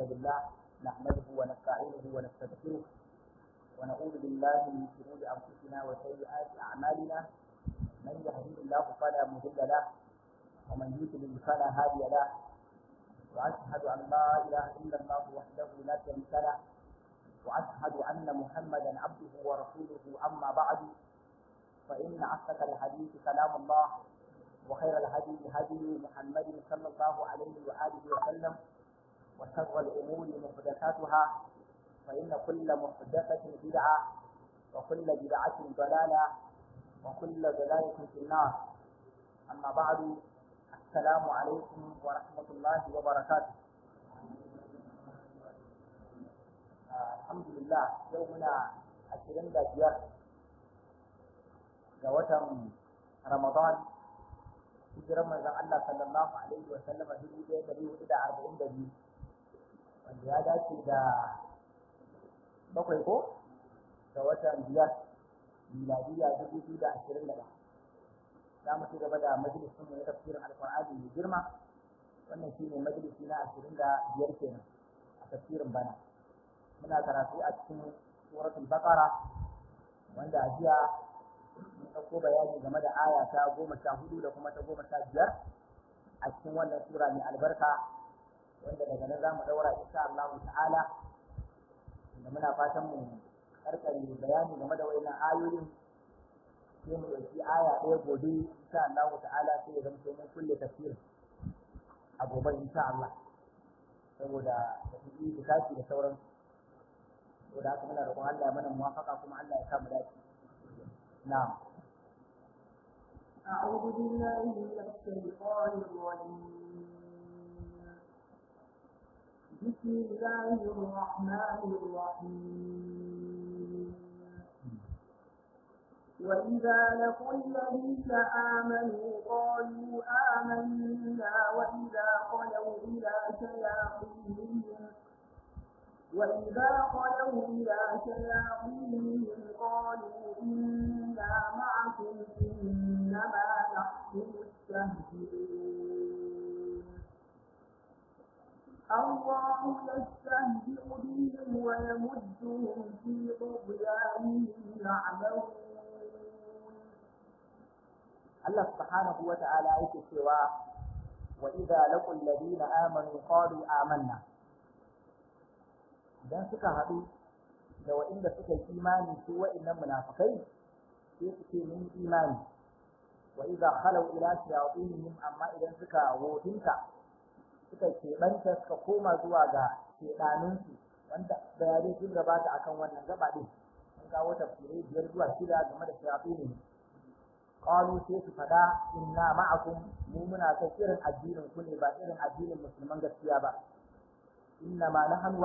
الحمد لله نحمده ونستعينه ونستغفره ونعوذ بالله من شرور أنفسنا وسيئات أعمالنا من يهده الله فلا مضل له ومن يضلل فلا هادي له وأشهد أن لا إله إلا الله وحده لا شريك له وأشهد أن محمدا عبده ورسوله أما بعد فإن أصدق الحديث كلام الله وخير الهدي هدي محمد صلى الله عليه وآله وسلم وشر الأمور محدثاتها فإن كل محدثة بدعة وكل بدعة ضلالة وكل ضلالة في النار أما بعد السلام عليكم ورحمة الله وبركاته. الحمد لله يومنا 25 ga watan Ramadan hijiran manzon Allah sallallahu alaihi wa sallam 1442 wanda ya dace da bakwai ko ga watan biyar miladiya 2021 za mu ci gaba da majalisun mu na tafsirin alqur'ani mai girma wannan shine majalisi na 25 kenan a tafsirin bana muna karatu a cikin suratul baqara wanda a jiya mun ɗauko bayani game da aya ta 14 da kuma ta 15 a cikin wannan sura mai albarka wanda daga nan za mu ɗaura insha Allah ta'ala da muna fatan mu karkare bayani game da wannan ayoyin sai mu ɗauki aya ɗaya gobe insha Allah ta'ala sai ya zama mun kulle tafsir a gobe insha Allah saboda da kuɗi da tashi da sauran saboda haka muna roƙon Allah ya mana muwafaqa kuma Allah ya sa mu dace. نعم. أعوذ بالله من الشيطان الرجيم. بسم الله الرحمن الرحيم. وإذا لقوا الذين آمنوا قالوا آمنا وإذا خلوا إلى شياطينهم قالوا إنا معكم إنما نحن مستهزئون الله يستهزئ بهم ويمدهم في طغيانهم يعمهون. الله سبحانه وتعالى يقول وإذا لقوا الذين آمنوا قالوا آمنا idan suka haɗu da waɗanda suka yi imani su waɗannan munafikai sai su ce mun imani wa idza khalu ila shayatinihim amma idan suka wofinta suka keɓanta suka koma zuwa ga shedanunsu wanda bayanai sun gabata akan wannan gaba din sun kawo tafsirai 5 zuwa 6 game da shayatinihim qalu sai su fada inna ma'akum mu muna kai irin addinin ku ne ba irin addinin musulman gaskiya ba inna ma nahnu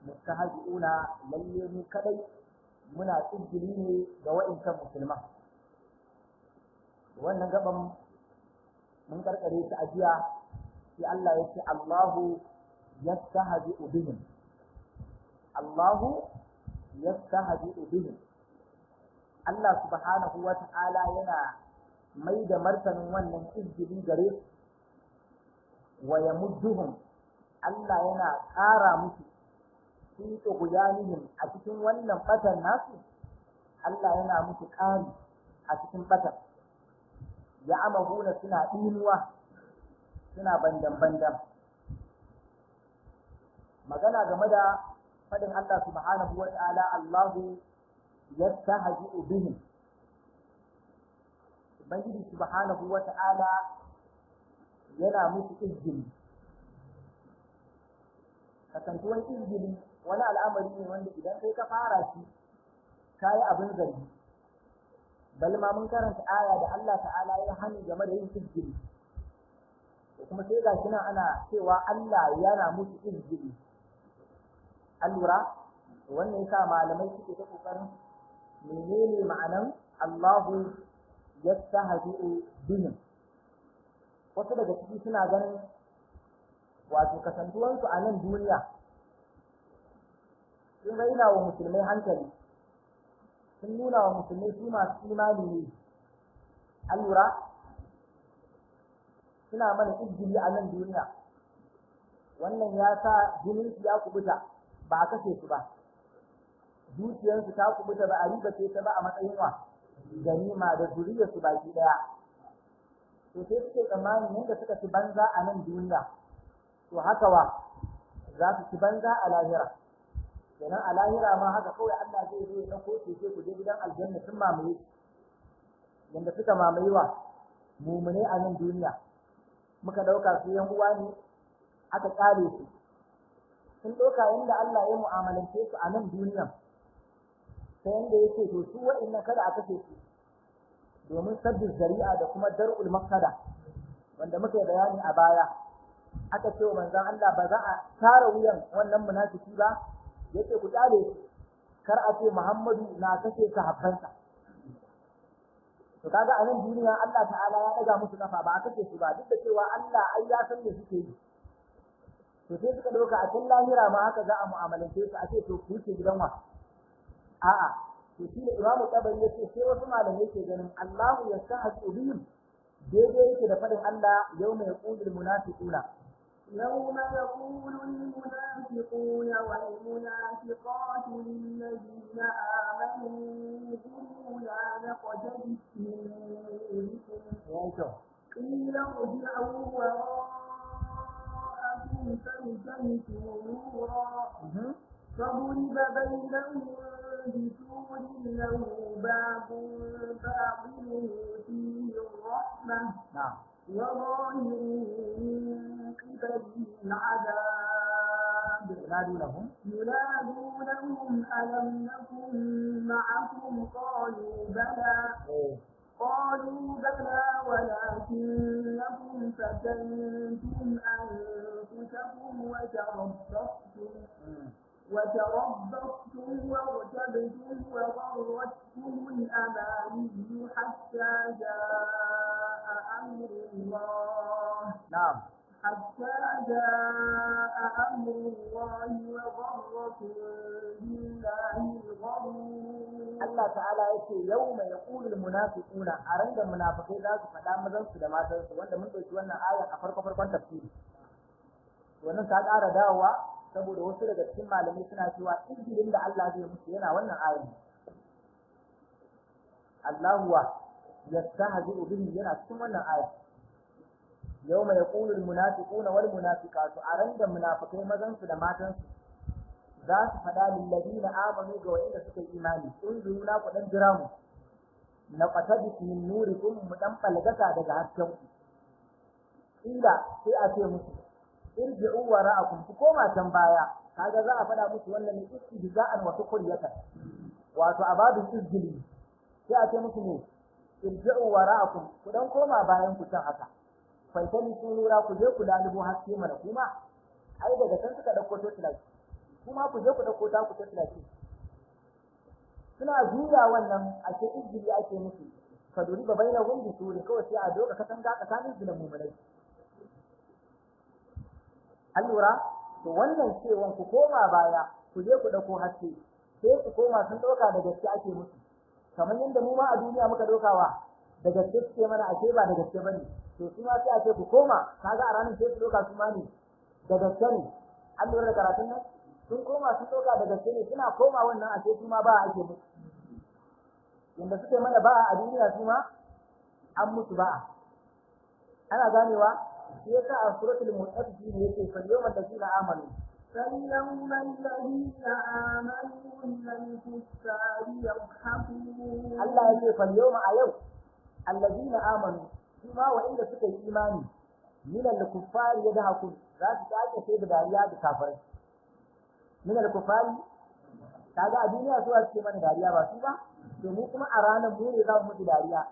mustahzi'una lalle mu kadai muna tsijiri ne ga wa'inkan musulman wannan gaban mun karkare shi a jiya sai Allah ya ce Allahu yastahzi'u bihim Allahu yastahzi'u bihim Allah subhanahu wa ta'ala yana mai da martanin wannan tsijiri gare su wa yamudduhum Allah yana ƙara musu fi tughyanihim a cikin wannan batan nasu Allah yana musu ƙari a cikin batan ya amahuna suna dinuwa suna bandan magana game da fadin Allah subhanahu wa ta'ala Allahu yastahzi'u bihim Ubangiji subhanahu wa ta'ala yana musu izgili kasantuwan izgili wani al'amari ne wanda idan kai ka fara shi kayi abin zargi bal ma mun karanta aya da Allah ta'ala ya hani game da yin izgili kuma sai ga shi nan ana cewa Allah yana musu izgili allura wannan yasa malamai suke ta kokarin menene ma'anan Allahu yastahzi'u bihim wasu daga ciki suna ganin wato kasantuwansu a nan duniya sun raina wa musulmai hankali sun nuna wa musulmai su masu imani ne an lura suna mana izgili a nan duniya wannan ya sa jinin su ya kubuta ba a kashe su ba, dukiyarsu ta kubuta ba a ribace ta ba a matsayin wa ganima da zuriyar su baki daya. To sai suke tsammanin yadda suka ci banza a nan duniya to haka wa za su ci banza a lahira. Kenan a lahira ma haka kawai Allah zai zo ya dauko su sai ku je gidan aljanna sun mamaye yanda suka mamaye wa mumune a nan duniya. Muka dauka su yan uwa ne aka kare su, sun dauka yanda Allah ya mu'amalance su a nan duniya sai yanda yake to su wa'annan kada a kashe su domin sabbin zari'a da kuma dar'ul mafsada wanda muka bayani a baya. Aka ce wa manzon Allah ba za a tara wuyan wannan munafiki ba, yace ku tsare shi kar a ce Muhammadu na kashe sahabbansa. To kaga a nan duniya Allah ta'ala ya daga musu kafa ba a kashe su ba, duk da cewa Allah ai ya san me suke yi. To sai suka dauka a cikin lahira ma haka za a mu'amalance su, a ce to ku ce gidan wa a'a. To shi ne Imam Tabari yace sai wasu malamai ke ganin Allahu yastahzu bihim daidai yake da fadin Allah yawma yaqulul munafiquna يوم يقول المنافقون والمنافقات للذين آمنوا انظرونا نقتبس من نوركم قيل ارجعوا وراءكم فالتمسوا نورا فضرب بينهم بسور له باب باطنه فيه الرحمة وظاهره من قبله العذاب ينادونهم ألم نكن معكم قالوا بلى ولكنكم فتنتم أنفسكم وتربصتم وارتبتم وغرتكم الأماني حتى جاء أمر الله وغركم بالله الغرور. Allah ta'ala yake yawma yaqulul munafiquna a randa munafikai za su faɗa mazan su da matan su, wanda mun dauki wannan aya a farkon tafsiri. Wannan ta ƙara dawowa saboda wasu daga cikin malamai suna cewa injilin da Allah zai musu yana wannan ayan. Allahu wa yastahzi'u bihi yana cikin wannan aya. Yawma yaqulul munafiquna wal munafiqatu a randa munafikai mazan su da matan su za su faɗa lil ladina amanu ga wanda suka yi imani unzuruna ku dan jira mu na qatabis min nurikum mu dan falgata daga hasken ku. Inda sai a ce musu irji'u wara'akum ku koma can baya. Kaga za a faɗa musu wannan ne istihza'an wa sukriyatan, wato ababin izgili. Sai a ce musu ne irji'u wara'akum ku dan koma bayan ku can haka. Faitani sunura ku je ku lalubo haske mana kuma ai daga can suka dauko to tilaki kuma ku je ku dauko ta ku to tilaki. Suna juya wannan a ce izgili ake musu ka duri ba baina gundi suri kawai sai a doka katanga tsakanin su da mu'minai. Allura to wannan cewan ku koma baya ku je ku dauko haske sai ku koma sun dauka da gaske ake musu, kamar yadda mu ma a duniya muka daukawa da gaske ce mana ake ba da gaske bane. To su ma sai a ce ku koma, kaga a ranar sai su dauka su ma ne da gaske ne. Allura da karatun nan sun koma sun dauka da gaske ne, suna koma wannan a ce su ma ba ake musu yanda suke mana ba a duniya su ma an musu ba. Ana ganewa shi yasa a suratul mutaffifin yake fa yawmal ladina amanu فاليوم الذين آمنوا من الكفار يضحكون. Allah yake fa yawma a yau alladina amanu kuma wa'inda suka yi imani min al-kuffari yadhakun za su take sai da dariya da kafirai. Min al-kuffari kaga a duniya su suke mana dariya ba su ba, to mu kuma a ranar mu ne za mu mutu dariya.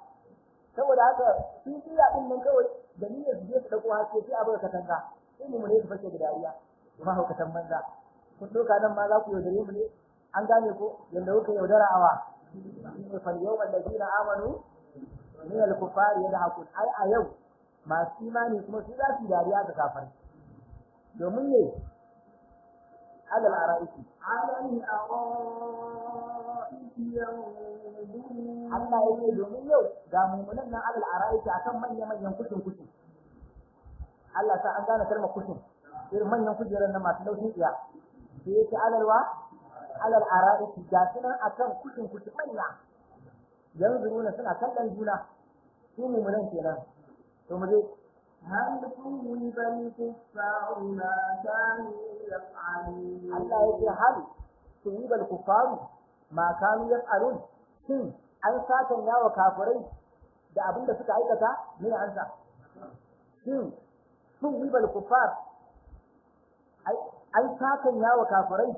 Saboda haka sun tsira din nan kawai da niyyar su je su dauko haske sai a bar katanga sai mu ne su fashe da dariya kuma haukatan banza. Kun doka nan ma za ku yaudare mu ne, an gane ko yanda kuka yaudara awa. Inna fal yawmal ladina amanu min al-kuffari yadhakun ai a yau masu imani kuma su za su dariya ga kafirai. Domin ne alal ara'iki yanzurun. Allah yake domin yau ga mu'minan nan alal ara'iki akan manyan kushin. Allah sa an gane kalmar kushin. irin manyan kujerar na masu laushin tsiya sai yake alal ara'iki ga sunan akan kushin manya yanzu nuna suna kallon juna su mumunan kenan to mu je هل ثوب الكفار ما كانوا يفعلون Allah yake hal suwibal kufaru ma kanu yaf'alun shin an sakan yawa kafirai da abinda suka aikata ne ansa shin suwibal kufar an sakan yawa kafirai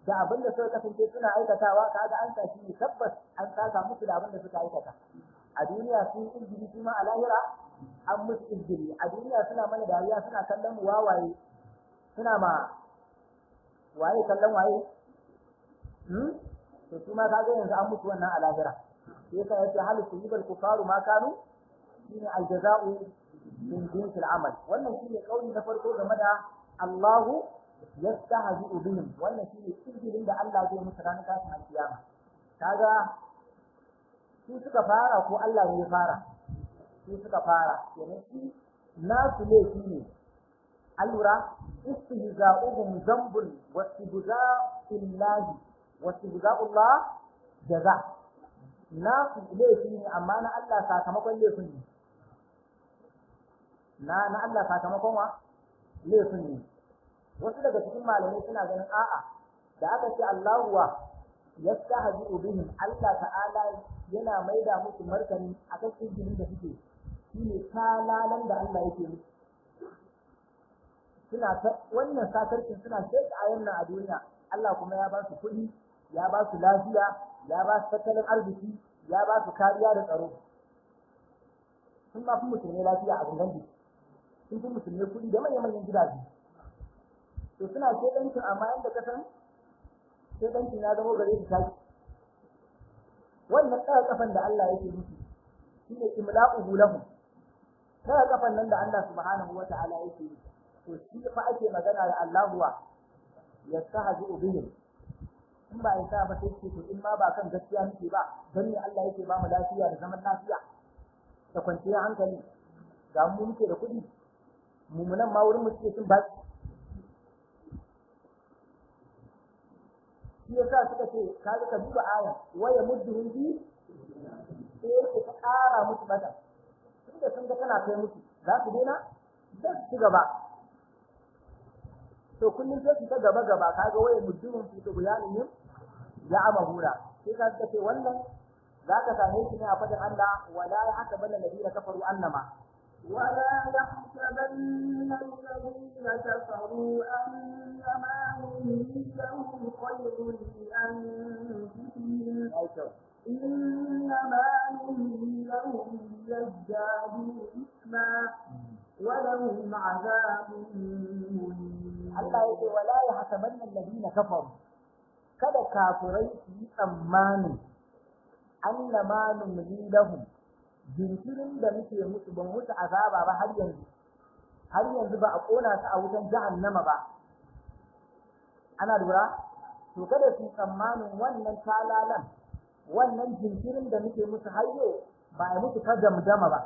da abinda suka kasance suna aikatawa kaga an sashi ne tabbas an saka musu da abinda suka aikata a duniya sun injiri kuma a lahira an musu injiri a duniya suna mana dariya suna kallon mu wawaye suna ma waye kallon waye to kuma kaga yanzu an mutu wannan a lahira sai yasa yace hal sujibal kufaru ma kanu shine aljaza'u min jinsil amal wannan shine kauli na farko game da Allahu yastahzi'u bihim wannan shine izinin da Allah zai musu ranar tashin alkiyama kaga su suka fara ko Allah ne ya fara su suka fara kenan shi nasu laifi ne allura istihza'uhum dhanbun wastibza'ullahi wastibza'ullah jaza nasu laifi ne amma na Allah sakamakon laifin ne na Allah sakamakon wa laifin ne wasu daga cikin malamai suna ganin a'a da aka ce Allahu wa yastahzi'u bihim Allah ta'ala yana maida musu martani akan cikin da suke shine talalan da Allah yake musu suna wannan sakarkin suna sheka ayan nan a duniya Allah kuma ya ba su kuɗi ya ba su lafiya ya ba su tattalin arziki ya ba su kariya da tsaro sun ma fi musulmai lafiya a gangan jiki sun fi musulmai kuɗi da manyan gidaje to suna shedancin amma yanda ka san shedancin ya zama gare su taki wannan tsaya kafan da Allah yake musu shine imla'uhu lahum tsaya kafan nan da Allah subhanahu wata'ala yake yi to shi fa ake magana da Allahu wa yastahzi'u bihim in ba isa ba sai ce to in ma ba kan gaskiya muke ba dan ne Allah yake ba mu lafiya da zaman lafiya da kwanciyar hankali ga mu muke da kuɗi mumunan ma wurin mu suke cin baki shi yasa suka ce kaga ka duba aya waya mudduhum bi sai ka ƙara musu bata tunda sun ga tana kai musu za su daina da su gaba to kullum sai su ta gaba kaga waya mudduhum fi tughyanihim ya amahura sai ka ce wannan za ka same shi ne a fadin Allah wala yahsabanna alladhina kafaru annama ولا يحسبن الذين كفروا أنما نملي لهم خير لأنفسهم إنما نملي لهم ليزدادوا إثما ولهم عذاب مهين. الله يقول ولا يحسبن الذين كفروا kada kafirai su yi tsammanin annama numli lahum jinkirin da muke musu ban musu azaba ba har yanzu ba a kona su a wutan jahannama ba ana lura to kada su tsammanin wannan talalan wannan jinkirin da muke musu hayyo ba a musu kadamdama ba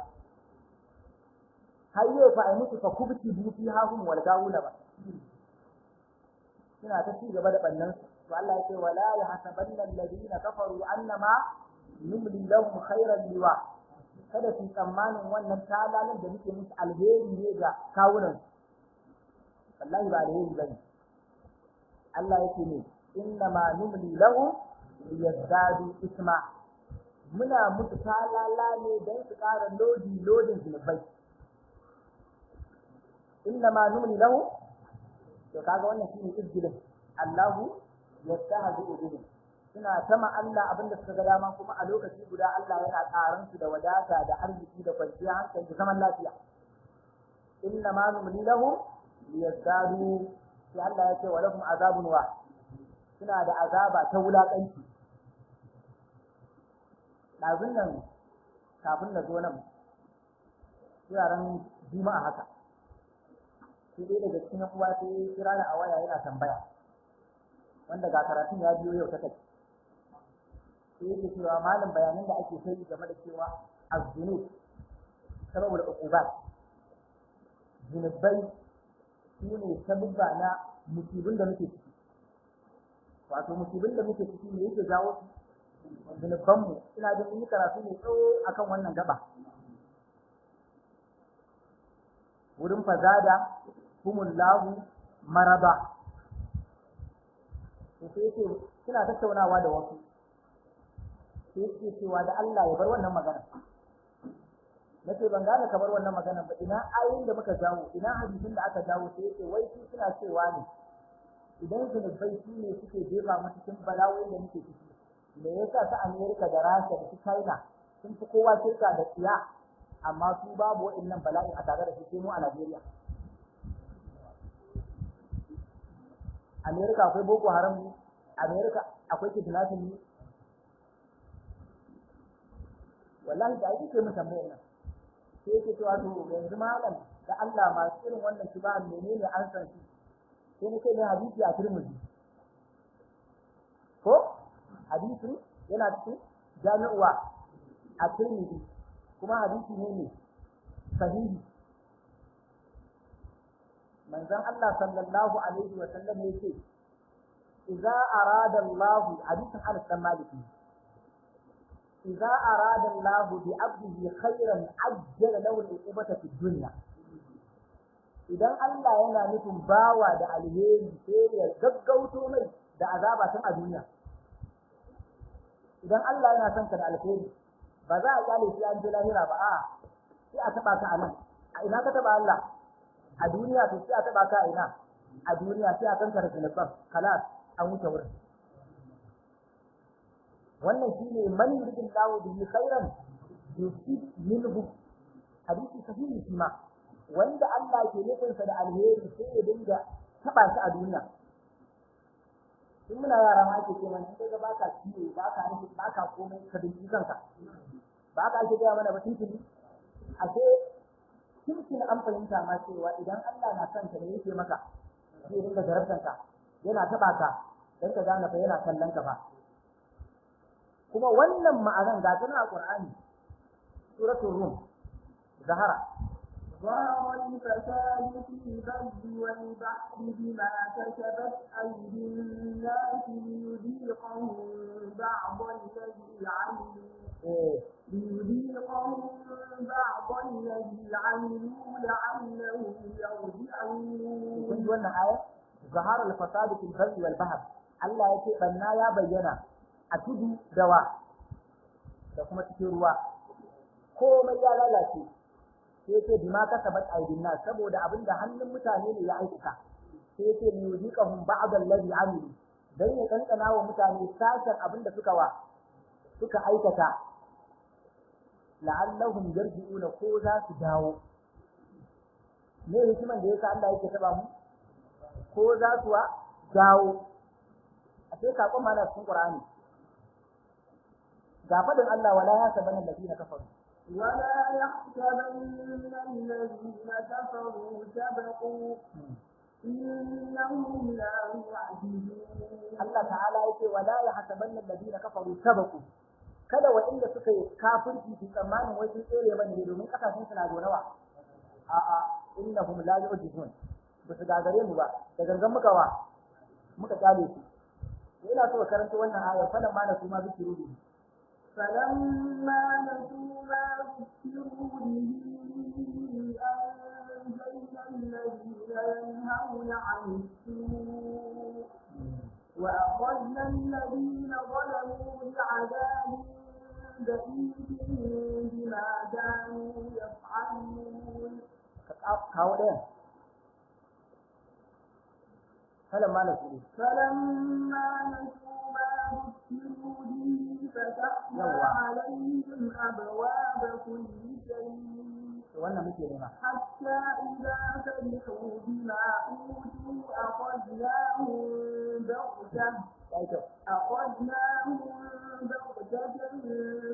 hayyo ba a musu fa kubti bufi hahum wal gawuna ba suna ta ci gaba da bannan su to Allah ya ce wala yahsabanna alladhina kafaru annama numli lahum khayran liwa kada su tsammanin wannan talalan da muke musu alheri ne ga kawunan wallahi ba alheri bane Allah yake ne inna ma numli lahum liyazdadu isma muna musu talala ne dan su ƙara lodin zunubai inna ma numli lahum to kaga wannan shine izgilin Allahu yastahzi'u bihim suna tama Allah abinda suka ga dama kuma a lokaci guda Allah yana karan su da wadata da arziki da kwanciyar hankali da zaman lafiya inna ma numli lahum liyazdadu sai Allah ya ce wa lahum azabun wa suna da azaba ta wulakanci dazun nan kafin na zo nan yaran juma'a haka sai dai daga cikin uwa sai kira da a waya yana tambaya wanda ga karatun ya biyo yau ta kai sai yake cewa malam bayanan da ake sai game da cewa az-zunub sababul uqubat zunubai su ne sabubba na musibin da muke ciki. Wato musibin da muke ciki ne yake jawo zunubanmu. Ina jin mun yi karatu mai tsawo akan wannan gaba. Wurin fazada humullahu maraba. To sai yake suna tattaunawa da wasu. Sai yake cewa da Allah ya bar wannan magana. Nace ban gane ka bar wannan magana ba, ina ayoyin da muka jawo, ina hadisin da aka jawo. Sai yake wai su suna cewa ne idan zunubai su ne suke jefa mu cikin bala'o'in da muke ciki, me yasa ta Amerika da Rasha da su China sun fi kowa shirka da tsiya, amma su babu waɗannan bala'in a tare da su sai mu a Najeriya. Amerika akwai Boko Haram ne, Amerika akwai kidnapping ne. Wallahi da ake ce mu tambayar nan. Sai yake cewa to yanzu malam da Allah masu irin wannan shiba menene an san shi? Sai nake ne hadisi a Tirmidhi. Ko hadisi yana cikin jami'uwa a Tirmidhi, kuma hadisi ne sahihi. Manzon Allah sallallahu alaihi wa sallam yake idza arada Allah hadisin Anas bin Malik, idza arada Allah bi 'abdihi khairan ajjala lahu al-uqubata fi dunya. Idan Allah yana nufin bawa da alheri sai ya gaggauto mai da azaba tun a duniya. Idan Allah yana son ka da alheri ba za a kyale shi an je lahira ba, a sai a taba ka a nan. A ina ka taba Allah? A duniya. To sai a taba ka a ina? A duniya sai a kankara zunuban, kalas an wuce wurin. Wannan shine man yuridillahu bihi khairan yusib minhu, hadisi sahihi shi ma. Wanda Allah ke nufinsa da alheri sai ya dinga taba shi a duniya. Tun muna yara ma ake ce mana in kaga baka ciwo, baka nufi, baka komai ka dinki kanka. Ba ka ake gaya mana ba tuntuni. Ashe tuntuni an fahimta ma cewa idan Allah na son ka ne yake maka, zai dinga jarabtanka, yana taba ka dan ka gane fa yana kallon ka fa. Kuma wannan ma'anan ga tana a Qur'ani, suratul Rum, Zahara. ظهر الفساد في البر والبحر بما كسبت أيدي الناس ليذيقهم بعض الذي عملوا لعلهم يرجعون. كنت وانا آية ظهر الفساد في البر والبحر. Allah ya ce banna ya bayyana a tudu da kuma cikin ruwa, komai ya lalace. Sai yake bima kasabat aydin nas, saboda abinda hannun mutane ne ya aikata. Sai yake yuziqahum ba'd allazi amilu, dan ya kankana wa mutane sashen abinda suka aikata, la'allahum yarji'una, ko za su dawo. Me hikiman da yasa Allah yake taba mu? Ko za su dawo. A sai kakon mana cikin Qur'ani ga fadin Allah wala yasabanna alladhina kafaru ولا يحسبن الذين كفروا سبقوا إنهم لا يعجزون. Allah ta'ala yake wala yahsabanna alladhina kafaru sabaqu, kada waɗanda suka yi kafirci su tsammanin wai sun tsere bane domin kasashen suna da nawa. A'a, innahum la yu'jizun, ba su gagare mu ba, da gangan muka kyale su. Ina so karanta wannan ayar falan ma na kuma zikiru ne. فلما نسوا ما ذكروا به أنجينا الذين ينهون عن السوء وأخذنا الذين ظلموا بعذاب بئيس بما كانوا يفعلون. فلما نسوا ما ذكروا به فتحنا عليهم أبواب كل شيء حتى إذا فرحوا بما أوتوا أخذناهم بغتة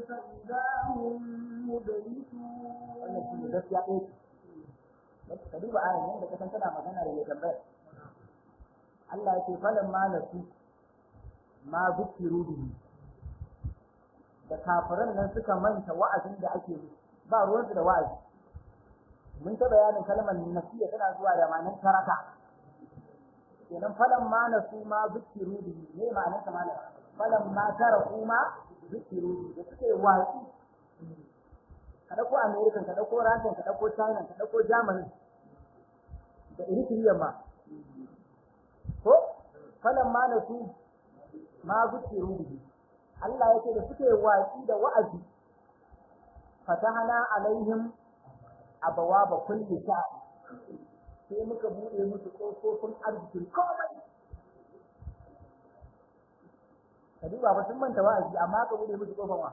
فإذا هم مبلسون. ka duba ayan yadda ka san tana magana da mai tambayar. Allah ya ce falan ma nasu ma zukiru bihi, da kafiran nan suka manta wa'azin da ake yi, ba ruwansu da wa'azi. Mun ta bayanin kalmar nasiya tana zuwa da ma'anar taraka, kenan falan ma na su ma zikiru bihi ne ma'anar sa malam falan ma tara kuma zikiru bihi da suke watsi ka dauko America ka dauko Russia ka dauko China ka dauko Germany da Eritrea ma ko falan ma na su ma zikiru bihi Allah yake da suke watsi da wa'azi fatahana alaihim abawaba kulli sha'i sai muka bude musu kofofin arzikin komai ka duba ba sun manta wa'azi amma ka bude musu kofar wa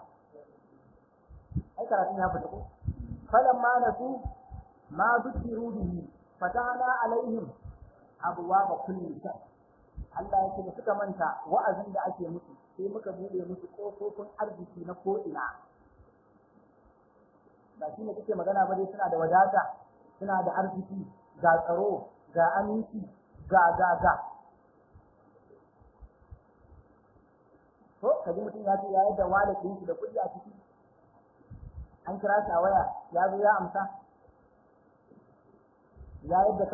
ai karatun ya fita ko falan ma nasu ma zukiru bihi fatahna alaihim abwaaba kulli shay Allah yake da suka manta wa'azin da ake musu sai muka bude musu kofofin arziki na ko ina ba shi ne kike magana ba dai suna da wadata suna da arziki ga tsaro ga aminci ga ko kaji mutum ya ce ya yadda wallet din shi da kuɗi a ciki an kira shi a waya ya zo ya amsa ya yadda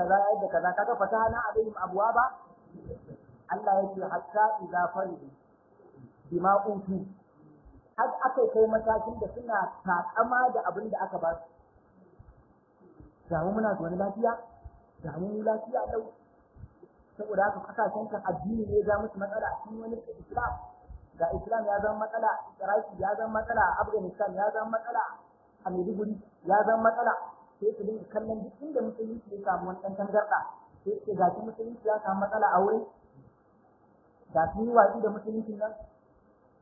kaza kaga fatahana alaihim abwaba Allah ya ce hatta idza faridu bima utu har aka kai matakin da suna takama da abin da aka ba su ga mu muna zuwa lafiya ga mu lafiya lau saboda haka kasashen kan addini ne ya musu matsala a cikin wani Islam ga Islam ya zama matsala a Iraki ya zama matsala a Afghanistan ya zama matsala a Maiduguri ya zama matsala sai su dinga kallon duk inda musulunci ya samu wani ɗan tangarɗa sai su ga shi musulunci ya samu matsala a wurin da sun yi watsi da musulunci nan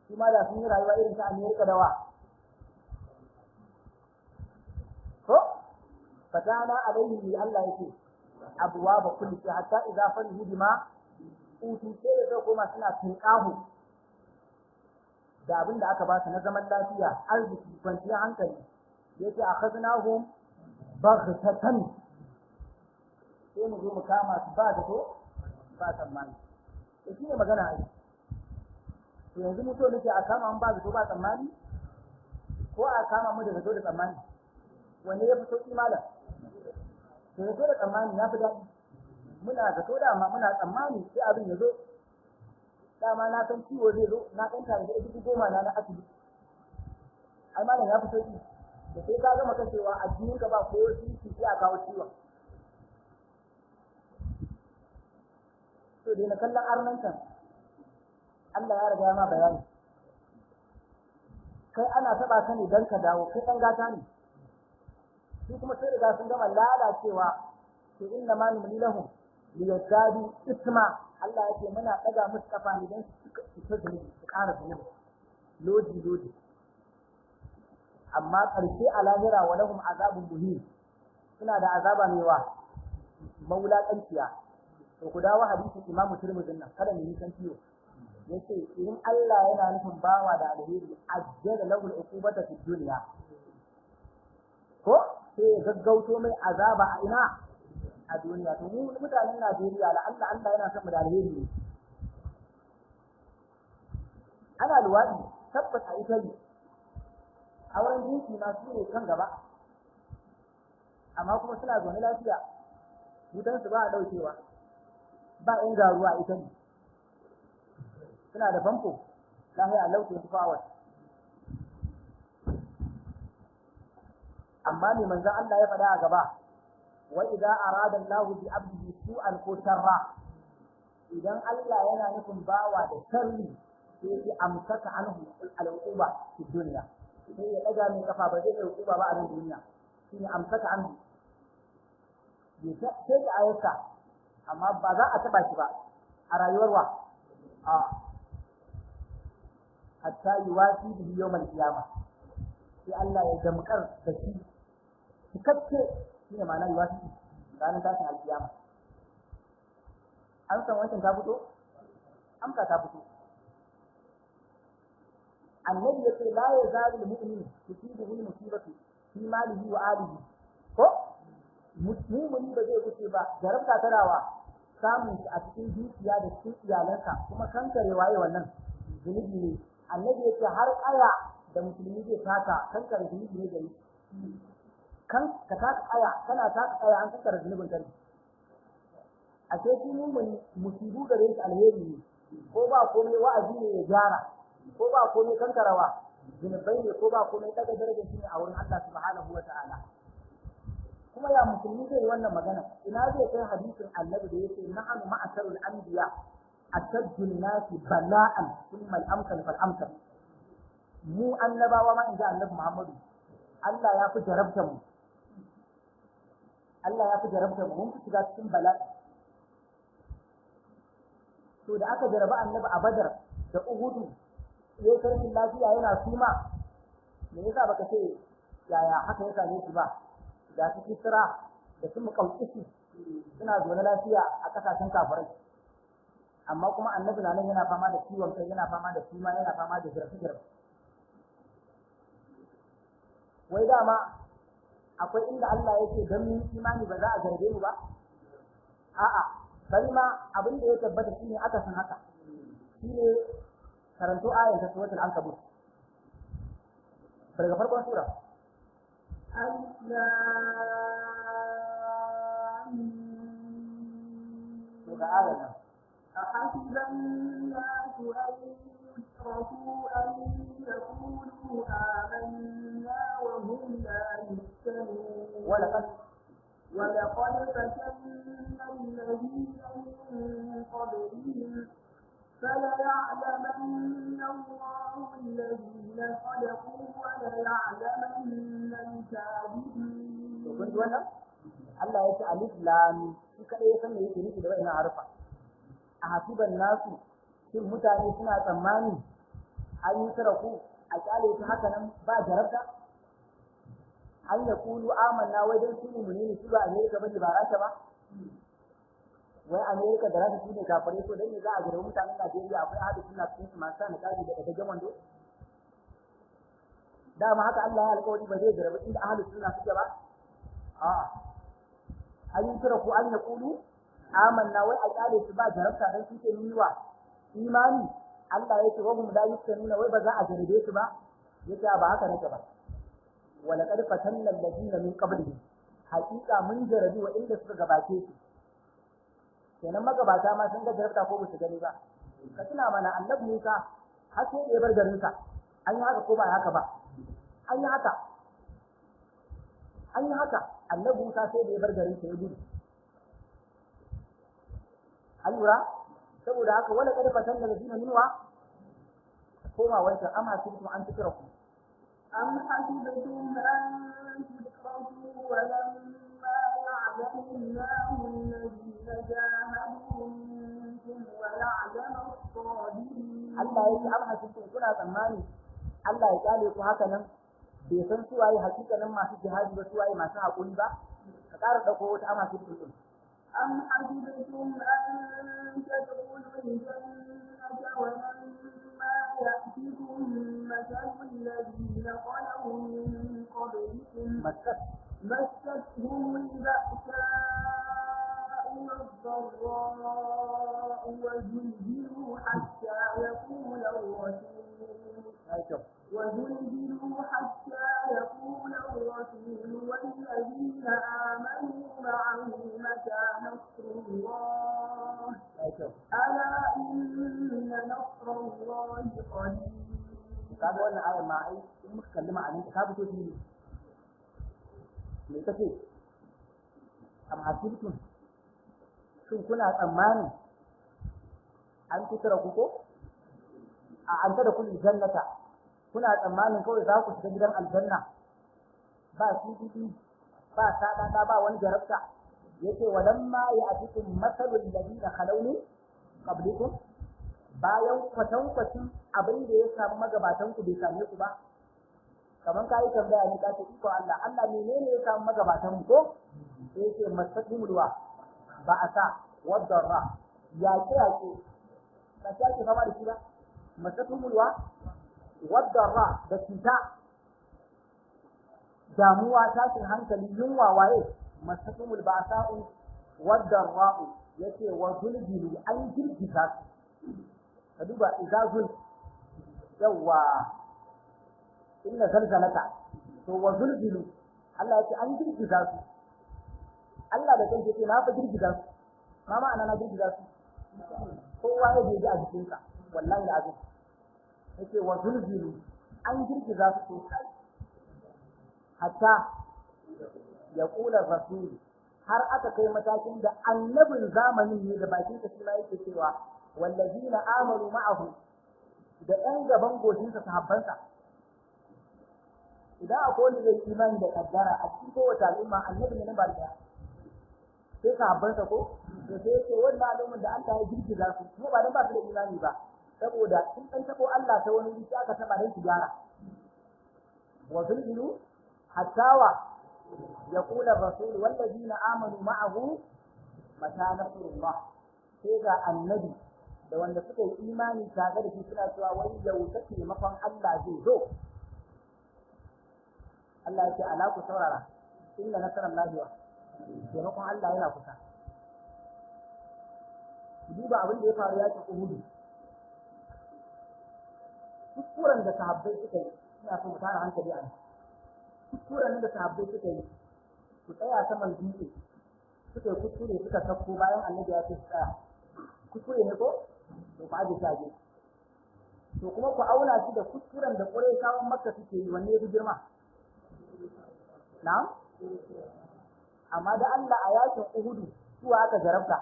shi ma da sun yi rayuwa irin ta Amerika da wa ko fatana alaihi bi Allah yake abwaba kulli shay hatta idza farihu bima utu sai da koma suna tinkahu da abin da aka ba su na zaman lafiya arziki kwanciyar hankali yace akhadnahum baghtatan sai mu zo mu kama su ba da to ba tsammani to shine magana ai to yanzu mu to nake a kama mu ba da to ba tsammani ko a kama mu da zato da tsammani wanne ya fi sauki malam to zato da tsammani ya fi daɗi muna zato da amma muna tsammani sai abin ya zo dama na san ciwo zai zo na ɗan tare da 10,000 na asibiti ai malam ya fi sauki da sai ka gama kashewa a jinin ka ba ko titi sai a kawo ciwon to dai na kallon arnancan Allah ya riga ma bayani kai ana taba ka ne dan ka dawo kai dan gata ne su kuma sai riga sun gama lalacewa to inna ma numli lahum liyazadu isma Allah yake muna daga musu kafa ne dan su zunubi su ƙara zunubi lodi amma ƙarshe a lahira wa lahum azabun muhin suna da azaba mai wa maulaƙanciya to ku dawo hadisin Imam Tirmidhi nan kada mu yi san ciwo yace in Allah yana nufin bawa da alheri ajjala lahu al-uqubata fi dunya ko sai ya gaggauto mai azaba a ina a duniya to mu mutanen Najeriya la Allah yana son mu da alheri ne ana luwadi tabbas a Italy a wurin jinsi ma su ne kan gaba amma kuma suna zaune lafiya wutan su ba a daukewa ba in garuwa a Italy suna da famfo lahiya a lauke su fawar amma ne manzon Allah ya faɗa a gaba wa idza arada Allahu bi 'abdihi su'an ko sharra idan Allah yana nufin bawa da sharri sai ya amsaka anhu al-uquba fi dunya sai ya daga min kafa ba zai yi uquba ba a nan duniya shine amsaka anhu sai da ayyuka amma ba za a taba shi ba a rayuwar wa hatta yuwasi bihi yawmal qiyamah sai Allah ya damkar da shi cikakke shine ma'ana yuwasi ranar tashin alkiyama an san wancan ta fito amsa ta fito annabi yace la yazalu mu'min tusibuhu musibatu fi malihi wa alihi ko mu'mini ba zai wuce ba jarabta tarawa samun shi a cikin dukiya da cikin iyalansa kuma kankare waye wannan zunubi ne annabi yace har kaya da musulmi zai taka kankare zunubi ne gari kan ka taka kaya kana taka kaya an kankare zunubin kai a ce shi mun musibu gare shi alheri ne ko ba komai wa'azi ne ya gyara ko ba komai kankarawa zunubai ne ko ba komai daga darajar shi ne a wurin Allah subhanahu wa ta'ala. Kuma ya musulmi zai yi wannan magana ina zai kai hadisin annabi da yake nahnu ma'asharul anbiya ashaddu an-nasi bala'an thumma al-amsal fal-amsal. Mu annabawa ma inda annabi Muhammadu Allah ya fi jarabta mu. Allah ya fi jarabta mu mun fi shiga cikin bala'i. To da aka jaraba annabi a Badar da Uhudu yayin sarkin lafiya yana suma me yasa baka ce yaya haka ya same shi ba da su Kisra da su Muqawqis suna zaune lafiya a kasashen kafirai amma kuma annabi nan yana fama da ciwon kai yana fama da suma yana fama da zarafi wai dama akwai inda Allah yake dan mun imani ba za a garbe mu ba a'a bari ma abin da ya tabbata shine aka san haka shine karanto ayar ta suratul ankabut daga farkon sura daga ayar nan أحسب الناس أن يتركوا أن يقولوا آمنا وهم لا يفتنون ولقد فتنا الذين من قبلهم فليعلمن الله الذين صدقوا وليعلمن الكاذبين. kun ji wannan Allah ya ce alif lam shi kadai ya san me yake nufi da wannan harufa a hasiban nasu shin mutane suna tsammani an yi taraku a kyale su haka nan ba jarabta an ya kulu amanna wai dan su mu'mini su ba Amerika bane ba Rasha ba wai Amerika da Rasha su ne kafare ko dan ne za a gare mutanen Najeriya akwai ahadu suna cikin su masu na kaji da daga wando dama haka Allah ya alƙawari ba zai jarabi inda ahadu suna suke ba a an yi taraku an ya kulu amanna wai a kyale su ba jarabta dan suke niwa imani Allah yake wa hum la yuskanuna wai ba za a jarabe su ba yace ba haka nake ba wala qad fatanna alladina min qablihim haqiqa mun jarabi wa inda suka gabace su kenan magabata ma sun ga jarabta ko su gani ba ka tuna mana annabi Musa har sai ya bar garin sa an yi haka ko ba haka ba an yi haka annabi Musa sai da ya bar garin sa ya gudu allura saboda haka wala qad fatanna alladina minwa koma wancan amma kuntum an tukraku أم حسبتم أن تتركوا ولما يعلم الله الذين جاهدوا منكم ويعلم الصابرين. Allah yake am hasibtum kuna tsammani Allah ya kale ku haka nan bai san su waye hakikanin masu jihadi ba su waye masu hakuri ba ka ƙara dauko wata am hasibtum din أم حسبتم أن تدخلوا الجنة ولما يأتكم مثل الذين خلوا من قبلكم مستهم البأساء والضراء وزلزلوا حتى يقول الرسول والذين آمنوا معه متى نصر الله ألا إن نصر الله قريب. kaga wannan ayar ma ai in muka kalli ma'anin ta fito shi me kace am hasibtum shin kuna tsammani an kutura ku ko an tada kullu jannata kuna tsammanin kawai za ku shiga gidan aljanna ba sidi ba sadada ba wani jarabta yace walamma ya'tikum masalul ladina khalawni qablikum bayan kwatankwacin abin da ya samu magabatan ku bai same ku ba kaman kai tambaya ne kace iko Allah menene ya samu magabatan mu ko yace masatumulwa ba asa wadarra yake ka sake fama da shi ba masatumulwa wadarra da cuta damuwa tashin hankali yunwa waye masatumul ba'sa'u wadarra yace wa zulzilu an girgiza ka duba izazul yawa inna zalzalata to wa zulzilu Allah yace an girgiza su Allah da kanke ce na fa girgiza su ma ma'ana na girgiza su kowa ya je a jikinsa wallahi da azumi yake wa zulzilu an girgiza su sosai hatta ya kula rasul har aka kai matakin da annabin zamanin ne da bakin sa shi ma yake cewa wallazina amanu ma'ahu da ɗan gaban goshinsa sahabbansa idan akwai wani zai imani da kaddara a cikin kowace al'umma annabi ne ba da sai sahabbansa ko to sai yake wannan al'umman da Allah ya girgiza su kuma ba dan ba su da imani ba saboda sun dan tabo Allah ta wani wuri aka taba dan tijara wa zulzilu hatta wa yaqulu ar-rasul wallazina amanu ma'ahu mata nasrullah sai ga annabi da wanda suka yi imani tare da shi suna cewa wai yau take makon Allah zai zo Allah ya ce ala ku saurara inna nasrallahi wa taimakon Allah yana kusa duba abin da ya faru ya ce Uhud kuskuren da sahabbai suka yi ina so mu tara hankali a kuskuren da sahabbai suka yi su tsaya saman dutse suka yi kuskure suka sauko bayan annabi ya ce su tsaya kuskure ne ko to ku aje shi to kuma ku auna shi da kuskuren da Qurayshawan Makka suke yi wanne ya fi girma na'am amma da Allah a yakin Uhud suwa aka jarabta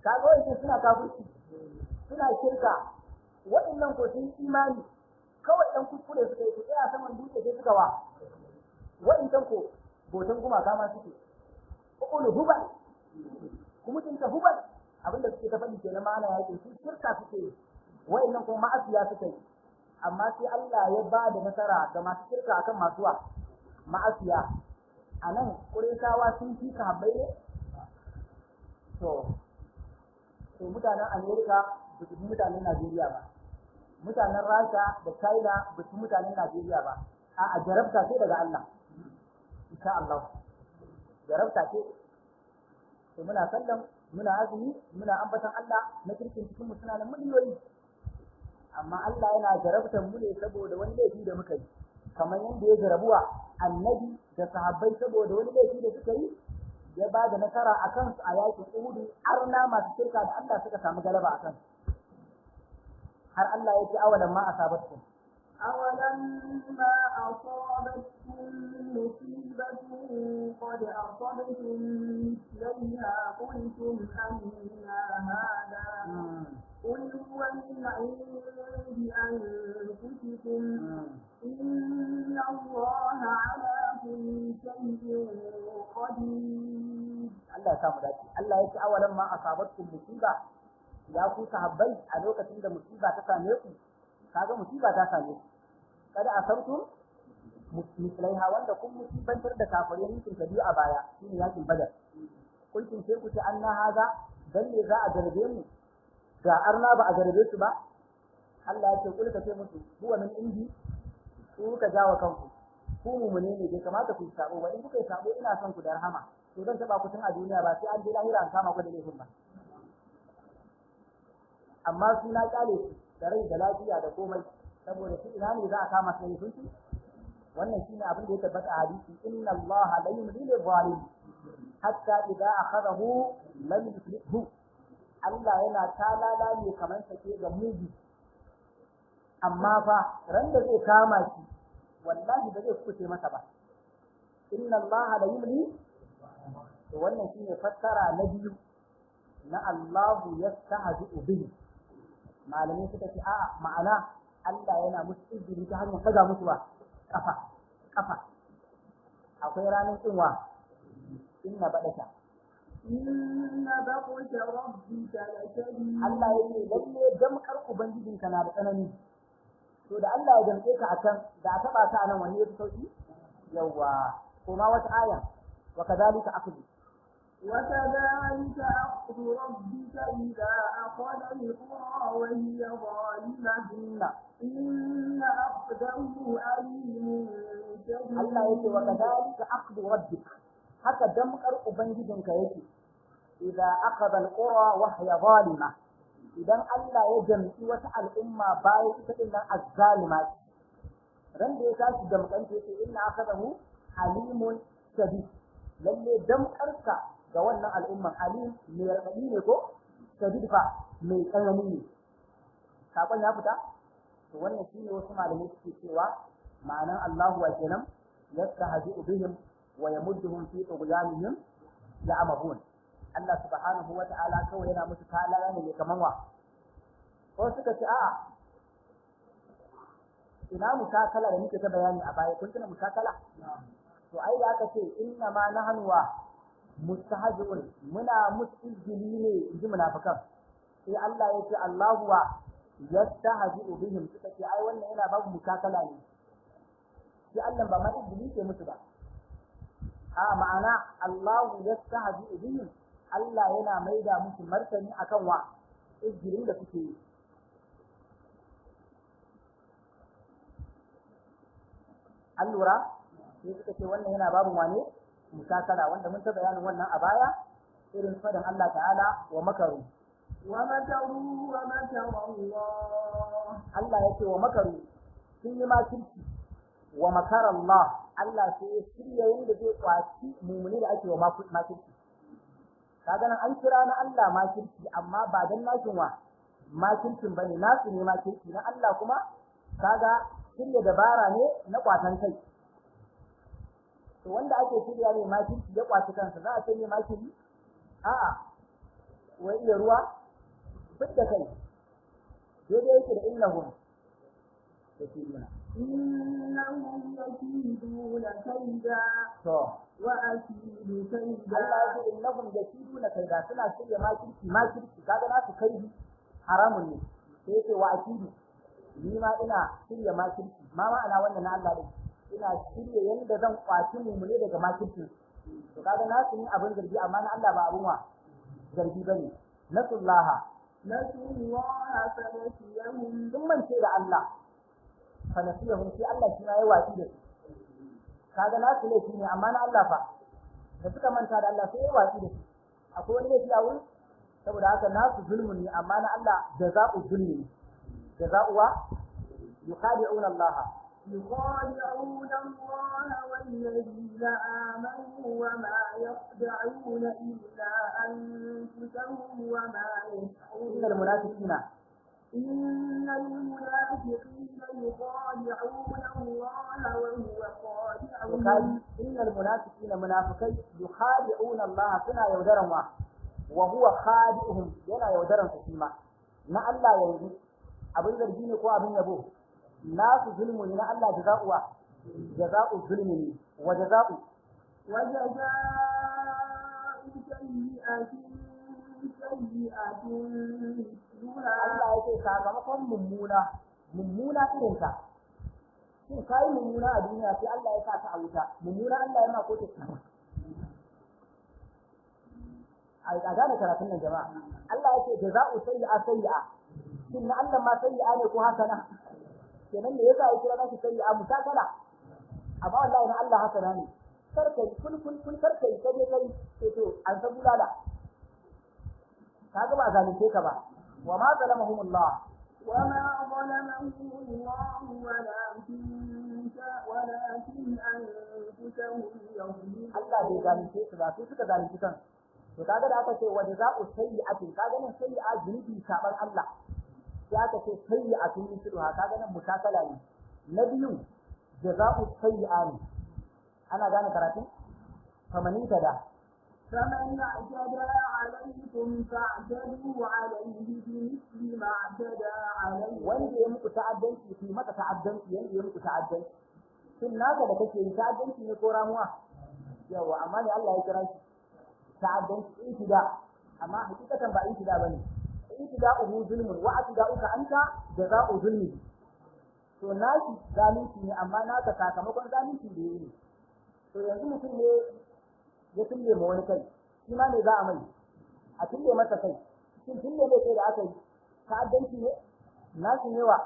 kaga wai suna kafirci suna shirka waɗannan ko sun imani kawai ɗan kuskure suka yi su tsaya saman dutse sai suka wa waɗannan ko botan gumaka ma suke ƙulu hubal kuma tunta hubal abinda suke ta faɗi kenan ma'ana yakin su shirka suke yi waɗannan ko ma'asiya suke yi amma sai Allah ya ba da nasara ga masu shirka akan masu wa ma'asiya a nan ƙureshawa sun fi sahabbai ne to mutanen Amerika ba su mutanen Najeriya ba mutanen Rasha da China ba su mutanen Najeriya ba a jarabta ce daga Allah insha Allah jarabta ce to muna sallan muna azumi muna ambatan Allah na kirkin cikin mu suna nan miliyoyi amma Allah yana jarabtar mu ne saboda wani laifi da muka yi kamar yadda ya jarabuwa annabi da sahabbai saboda wani laifi da suka yi ya ba da nasara a kansu a yakin Uhud arna masu shirka da Allah suka samu galaba a kansu har Allah ya ce awalan ma asabatkum أولما أصابتكم مصيبة قد أصبتم مثليها قلتم أنى هذا قل هو من عند أنفسكم إن الله على كل شيء قدير. الله يسامح ذلك. الله يقول أولما أصابتكم مصيبة ya ku sahabbai a lokacin da musiba ta same ku kaga musiba ta same ku kada a sautu mislaiha wanda kun musibantar da kafirai yankin ta biyu a baya shine yakin badar kulkin sai ku ce anna haza dan ne za a garbe mu ga arna ba a garbe su ba Allah ya ce kul ka ce musu huwa min indi ku ka jawo kanku ku mumune ne bai kamata ku sabo ba in kuka yi sabo ina son ku da rahama to zan taba ku tun a duniya ba sai an je lahira an kama ku da laifin ba amma su na kyale su da rai da lafiya da komai saboda su ina ne za a kama su laifin su wannan shine abin da ya tabbata a hadisi inna Allah la yumli lil zalim hatta idza akhadahu lam yuflithu Allah yana talala ne kamar sake ga mugi amma fa ran da zai kama shi wallahi ba zai kuce masa ba inna Allah la yumli to wannan shine fassara na biyu na Allahu yastahzi'u bihi malamai suka ce a'a ma'ana Allah yana musu izini ta hanyar kaga musu ba kafa akwai ranar tsinwa inna badaka inna baqsha rabbika lashadid Allah yake lalle damkar ubangijinka na da tsanani to da Allah ya damke ka akan da a taba ta anan wanne yafi sauki yawa kuma wata aya wa kadhalika akhdhu وكذلك أخذ ربك إذا أخذ القرى وهي ظالمة إن أخذه أليم شديد. الله يقول وكذلك أخذ ربك حتى دمكر أبنجدك يكي إذا أخذ القرى وهي ظالمة إذا الله يجمع وسأل الأمة باية إلا الظالمات ran da ya tashi damkan ce inna akhadahu alimun shadid lalle damkarsa ga wannan al'umman alim mai raɗaɗi ne ko shadid fa mai tsanani ne sakon ya fita to wannan shine wasu malamai suke cewa ma'anan Allahu wa kenan yastahzi'u bihim wa yamudduhum fi tughyanihim ya'mahun Allah subhanahu wa ta'ala kawai yana musu talala ne kaman wa ko suka ce a'a ina musakala da muke ta bayani a baya kun tuna musakala to ai da aka ce inna ma nahnu wa mustahzi'un muna mustahzili ne inji munafikan sai Allah ya ce Allahu wa yastahzi'u bihim suka ce ai wannan yana babu musakala ne sai Allah ba ma izini ke musu ba a ma'ana Allahu yastahzi'u bihim Allah yana maida musu martani akan wa izinin da suke yi an lura sai suka ce wannan yana babu wane musakala wanda mun ta bayanin wannan a baya irin fadan Allah ta'ala wa makaru Allah yake wa makaru sun yi makirci wa makara Allah Allah sai ya shirya yanda zai kwaci mumuni da ake wa makirci kaga nan an kira na Allah makirci amma ba dan nakin wa makircin bane nasu ne makirci na Allah kuma kaga shirya dabara ne na kwatan kai to wanda ake shirya ne makirci ya kwaci kansa za a ce ne makiri a'a wai iya ruwa fitta kai daidai yake da innahum yakiduna kaida to wa akidu kaida Allah ya ce innahum yakiduna kaida suna shirya makirci kaga nasu kai haramun ne sai yake wa akidu ni ma ina shirya makirci ma ma'ana wannan na Allah din ina shirya yanda zan kwaci mu ne daga makirci to kaga nasu ne abin zargi amma na Allah ba abun wa zargi bane nasullaha fanasiyahum duk man ce da Allah fanasiyahum sai Allah shi ma ya watsi da su kaga nasu laifi ne amma na Allah fa da suka manta da Allah sai ya watsi da su akwai wani laifi a wurin saboda haka nasu zulmun ne amma na Allah jaza'u zulmi jaza'uwa yukhadi'una Allah يخادعون الله والذين آمنوا وما يخدعون إلا أنفسهم وما يشعرون إن المنافقين إن المنافقين يخادعون الله وهو خادعهم إن المنافقين منافقين يخادعون الله سنا يودرن وهو خادعهم yana yaudaran su ma na Allah yanzu abin zargi ne ko abin yabo nasu zulmu ne na Allah jaza'u zulmi ne wa jaza'u Allah yake sakamakon mummuna irin ta shin kai mummuna a duniya sai Allah ya sa ta a wuta mummuna Allah ya ma ko ta ai ga gane karatun nan jama'a Allah yake jaza'u sayyi'a shin na Allah ma sayyi'a ne ko hasana kenan me yasa ya kira nashi sayyi'a musakala amma wallahi na Allah hasana ne karkai kun karkai kaje kai sai to an san bulala kaga ba zalunce ka ba wa ma zalamahumullah وما ظلمهم الله ولكن أنفسهم يظلمون Allah bai zalunce su ba su suka zalunci kan to kaga da aka ce wa jaza'u sayyi'atin kaga nan sayyi'a zunubi saban Allah sai aka ce sayyi'atun misluha kaga nan musakala ne na biyu jaza'u sayyi'a ne ana gane karatun famanin da فمن اعتدى عليكم فاعتدوا عليه بمثل ما اعتدى عليكم wanda ya muku ta'addanci fi maka ta'addanci yanda ya muku ta'addanci shin naka da kake yi ta'addanci ne ko ramuwa yawa amma ne Allah ya kira shi ta'addanci intida amma hakikatan ba intida bane intida uhu zulmun wa atida'uka anta jaza'u zulmi to naki zalunci ne amma naka sakamakon zalunci da yayi to yanzu mutum ne ya tulle ma wani kai shi ma ne za a mai a tulle masa kai shin tulle ne kai da aka yi ta'addanci ne nasu ne wa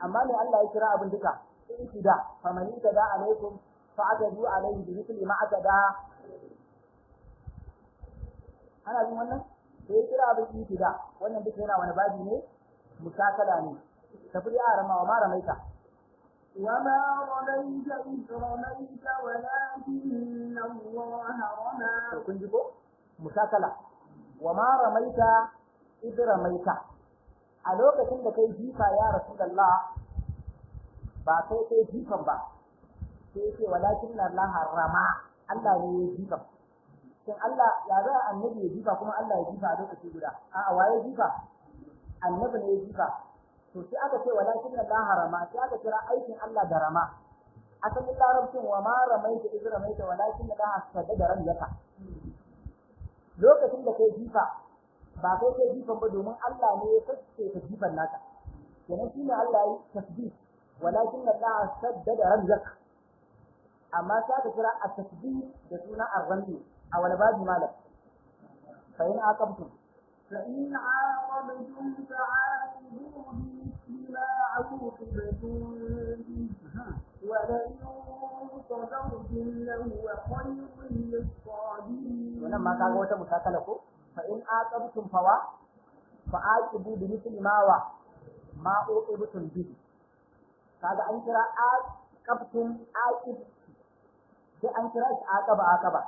amma ne Allah ya kira abin duka intida famani tada alaikum fa'adadu alaihi bi mithli ma atada ana jin wannan sai ya kira abin intida wannan duka yana wani babi ne musakala ne tafi ya rama wa mara maita وما رميت إذ رميت ولكن الله رمى. kun ji ko musakala wa ma ramaita id ramaita, a lokacin da kai jifa ya rasulullah ba kai jifan ba, sai ce walakin Allah rama, Allah ne ya jifa. shin Allah ya za annabi ya jifa kuma Allah ya jifa a lokaci guda? A'a, waye jifa? Annabi ne ya jifa. To sai aka ce walakin Allah rama, sai aka kira aikin Allah da rama. Asalin larabcin wa ma ramaita iz ramaita walakin Allah sadda ramyaka. Lokacin da kai jifa ba kai jifan ba, domin Allah ne ya sace ka jifan naka. Kenan shine Allah ya tasbih walakin Allah sadda ramyaka. Amma sai aka kira at-tasbih da suna ar-ramy a wani babu malam. Fa in aqamtum فإن عاقبتم فعاقبوا بمثل ما عوقبتم به ولئن صبرتم لهو خير للصابرين. wannan ma kaga wata musakala ko fa in aqabtum fa aqibu bi mithli ma uqibtum bihi. kaga an kira aqabtum aqib, sai an kira shi aqaba,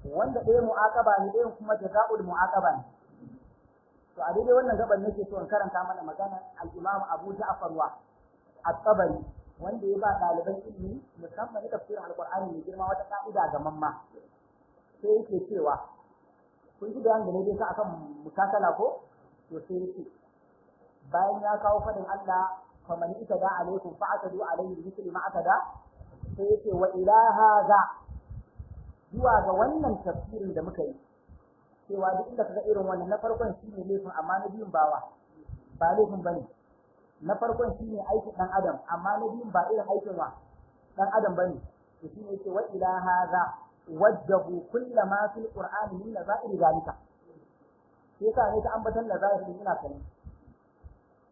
wanda ɗaya mu'aqaba ne ɗayan kuma jazaa'ul mu'aqaba ne. to a daidai wannan gaban nake so in karanta mana magana al-Imam Abu Ja'far at-Tabari, wanda ya ba ɗaliban ilimi musamman na tafsirin Al-Qur'ani mai girma wata ka'ida ga mamma. Sai yake cewa kun ji bayan da ne dai akan musakala ko to sai yake bayan ya kawo fadin Allah faman itada alaikum fa'tadu alaihi mithli ma atada, sai yake wa ilaha za, zuwa ga wannan tafsirin da muka yi cewa duk inda kaga irin wannan, na farkon shine laifin amma na biyun ba laifin bane. Na farkon shine aikin dan adam amma na biyun ba irin aikin dan adam bane. to shine yake wa ila hadha wajjahu kullama fil qur'ani min nazair zalika. sai ka ne ta ambatan nazair din ina sanin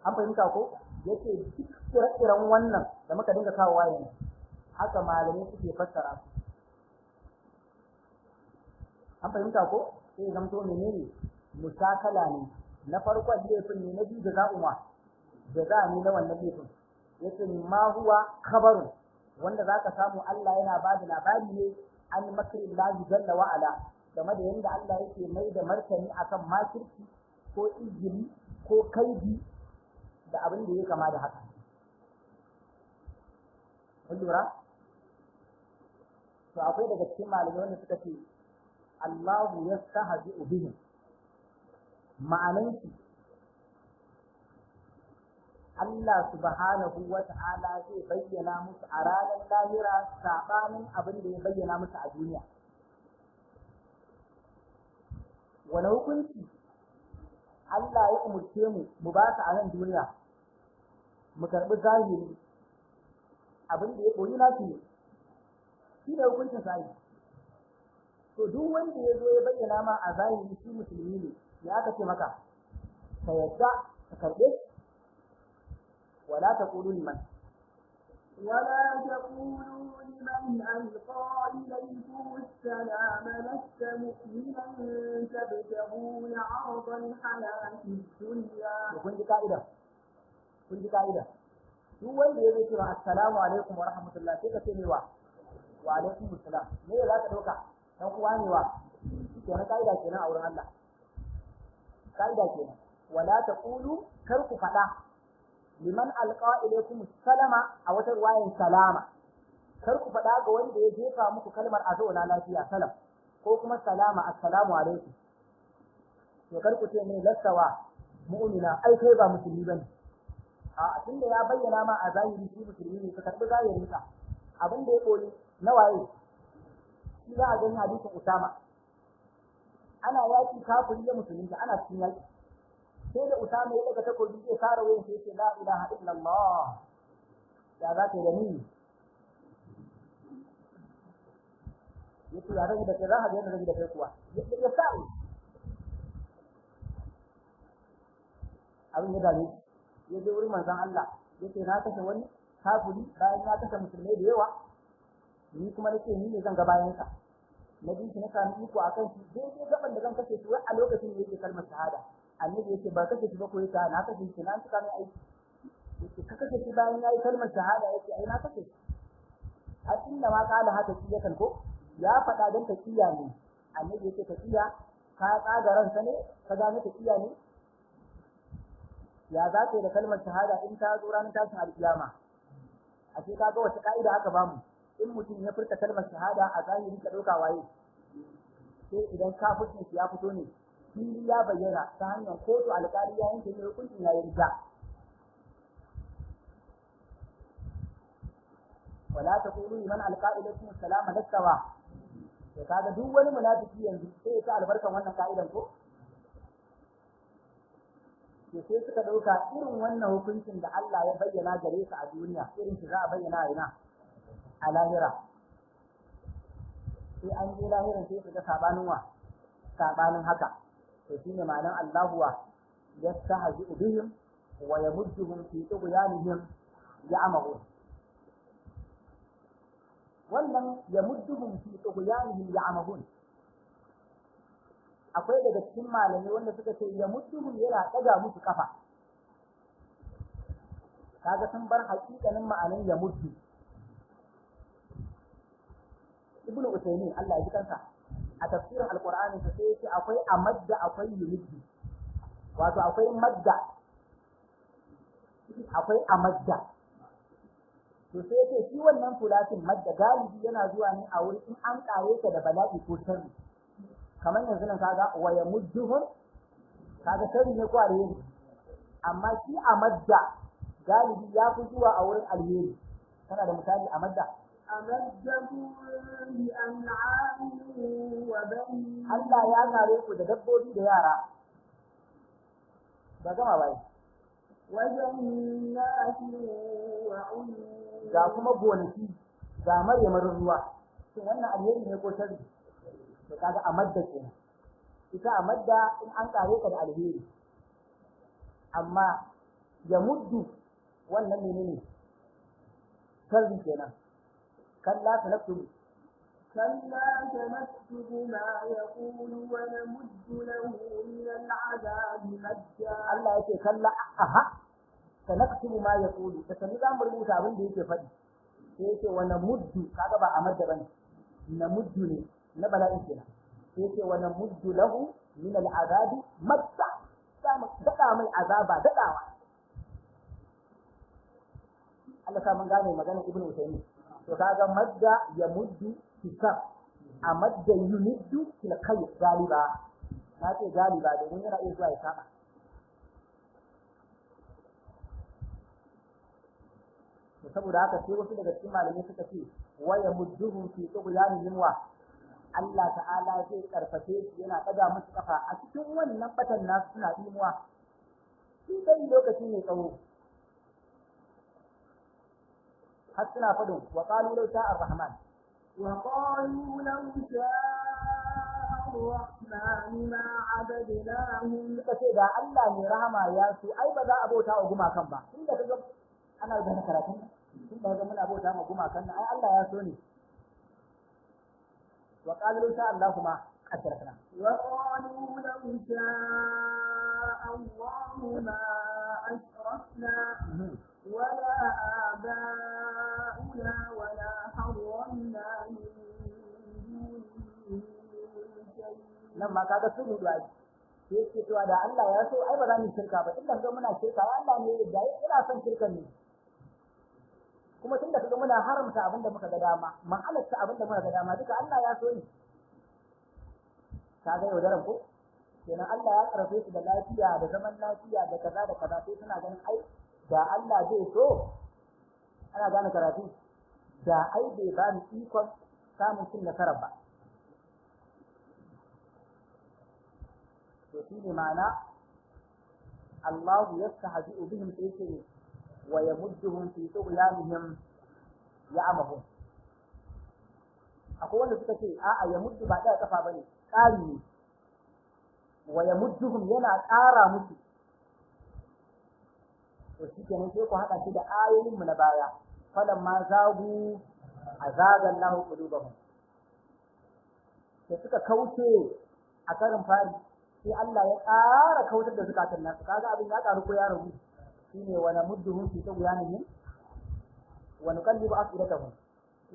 an fahimta ko yake duk ire-iren wannan da muka dinga kawo waye haka malamai suke fassara su. an fahimta ko sai zamto menene musakala ne. na farkon laifin ne, na biyu da za'uma da za ne na wannan laifin. yace ma huwa khabarun, wanda zaka samu Allah yana ba da labari ne an makrin lahi jalla wa ala, game da yanda Allah yake mai da martani akan makirci ko izini ko kaidi da abin da ya kama da haka. kun lura? to akwai daga cikin malamai wanda suka ce Allahu yastahzi'u bihim, ma'anan shi Allah subhanahu wa ta'ala zai bayyana musu a ranar lahira sabanin abin da ya bayyana musu a duniya. Wani hukunci Allah ya umurce mu ba ta a nan duniya, mu karɓi zahiri abin da ya koyi naci ne, shi ne hukuncin zahiri. to duk wanda ya zo ya bayyana ma a zahiri shi musulmi ne, ya aka ce maka ka yadda ka karɓe wala taqulu liman ألقى إليكم السلام لست مؤمنا تبتغون عرض الحياة الدنيا. kun ji ka'ida duk wanda ya zo cewa assalamu alaikum wa rahmatullah sai ka ce wa alaikum assalam, me za ka dauka dan uwa ne wa kenan kaida kenan a wurin Allah. kaida kenan wala taqulu, kar ku fada liman alqa ilaykum salama a wata ruwayan salama, kar ku fada ga wanda ya jefa muku kalmar azuna lafiya salam ko kuma salama assalamu alaikum. to kar ku ce ne lasawa mu'mina, ai kai ba musulmi bane. a tunda ya bayyana ma a zahiri shi musulmi ne, ka karbi zahirin sa. abin da ya koyi na waye shi za a gani hadisin Usama, ana yaki kafiri ya musulunta, ana cikin yaki sai da Usama ya daga takobi zai fara wayin sai ce la ilaha illallah, ya za ka yi da ni yace ya rage da kai, za ka ga yadda rage da kai kuwa ya sa'i abin ya dame ya je wurin manzon Allah yace na kashe wani kafiri bayan na kashe musulmai da yawa, ni kuma nake ni ne zan ga bayan sa. na biyu shi na sami iko akan shi daidai gaban da zan kashe shi wai a lokacin da yake kalmar shahada. annabi yake ba kashe shi ba ko yake na kashe shi na cika mai aiki. yake ka kace shi bayan yayi kalmar shahada yake ai na kace a inda ma kala haka kiyatan ko ya faɗa dan taqiya ne annabi yake taqiya ka tsaga ransa ne ka gane taqiya ne ya za ka yi da kalmar shahada in ta zo ranar tashin alkiyama a ce kaga wata ka'ida aka bamu in mutum ya furta kalmar shahada a zahiri ka ɗauka waye sai idan kafircin ya fito ne fili ya bayyana ta hanyar kotu alƙali ya yanke ne hukuncin ya yarda wala taqulu liman alqa ilaykum assalama lastawa to kaga duk wani munafiki yanzu sai ya ta albarkan wannan ka'idan ko to sai suka dauka irin wannan hukuncin da Allah ya bayyana gare su a duniya irin shi za a bayyana a ina a lahira sai an je lahirin sai su ga sabanin haka to shine ma'anar Allahu wa yastahzi'u bihim wa yamudduhum fi tughyanihim ya'mahun wannan yamudduhum fi tughyanihim ya'mahun akwai daga cikin malamai wanda suka ce yamudduhum yana daga musu kafa kaga sun bar haƙiƙanin ma'anar yamuddu ibnu Uthaymeen Allah ya ji kansa a tafsirin alqur'ani sai yace akwai amadda akwai yumiddu wato akwai madda akwai amadda to sai yace shi wannan fulatin madda galibi yana zuwa ne a wurin in an kare ka da bala'i ko sharri kamar yanzu nan kaga wa yamudduhum kaga sharri ne ko alheri amma shi amadda galibi ya fi zuwa a wurin alheri kana da misali amadda أمدهم بأنعام وبنين Allah ya kare ku da dabbobi da yara ba gama bai وجنات وعيون ga kuma gonaki ga maryamar ruwa shin wannan alheri ne ko sharri to kaga amadda kenan ita amadda in an kare ka da alheri amma ya muddu wannan menene sharri kenan kalla sanaktubu كلا سنكتب ما يقول ونمد له من العذاب مدا Allah yake kalla aha sanaktubu ma yaqulu ta sani za mu rubuta abin da yake faɗi sai yake wa namuddu kaga ba amadda bane namuddu ne na bala'in kenan sai yake wa namuddu lahu min al'azabi madda za mu dada mai azaba dadawa Allah ta mun gane magana ibnu Uthaymeen to kaga madda ya muddu hisab a madda yumiddu fil khayr galiba na ce galiba domin yana iya zuwa ya saba to saboda haka sai wasu daga cikin malamai suka ce wa yamudduhum fi tughyanihim wa Allah ta'ala zai karfafe su yana daga musu kafa a cikin wannan batan nasu suna imuwa shi dai lokaci ne tsawo har suna fadin wa qalu law sha'a ar-rahman وقالوا لو شاء الرحمن ما عبدناهم suka ce da Allah mai rahama ya so ai ba za a bauta wa gumakan ba tunda kaga ana da karatun tunda kaga muna bauta wa gumakan nan ai Allah ya so ne wa qalu law sha'a Allah kuma ashrakna وقالوا لو شاء الله ما أشركنا ولا آباؤنا ولا حرمنا من دونه شيء nan ma kaga su ne du'a sai ce to da Allah ya so ai ba za mu shirka ba tunda kaga muna shirka ya Allah ne da ina son shirkan ne kuma tunda kaga muna haramta abin da muka ga dama man halatta abin da muka ga dama duka Allah ya so ne kaga yaudaran ko kenan Allah ya karfe su da lafiya da zaman lafiya da kaza da kaza sai suna ganin ai da Allah zai so ana gane karatu da ai bai ba ni ikon samun cin nasara ba to shine ma'ana Allah yastahzi'u bihim sayyi wa yamudduhum fi tughyanihim ya'mahun akwai wanda suka ce a'a yamuddu ba ɗaya kafa bane ƙari ne wa yamudduhum yana ƙara musu to shi kenan sai ku haɗa shi da ayoyin mu na baya falan ma zagu azaga Allahu qulubahum sai suka kauce a karin fari sai Allah ya ƙara kautar da zukatan nasu kaga abin ya ƙaru ko ya ragu shine wa namudduhum fi tughyanihim wa nuqallibu afidatahum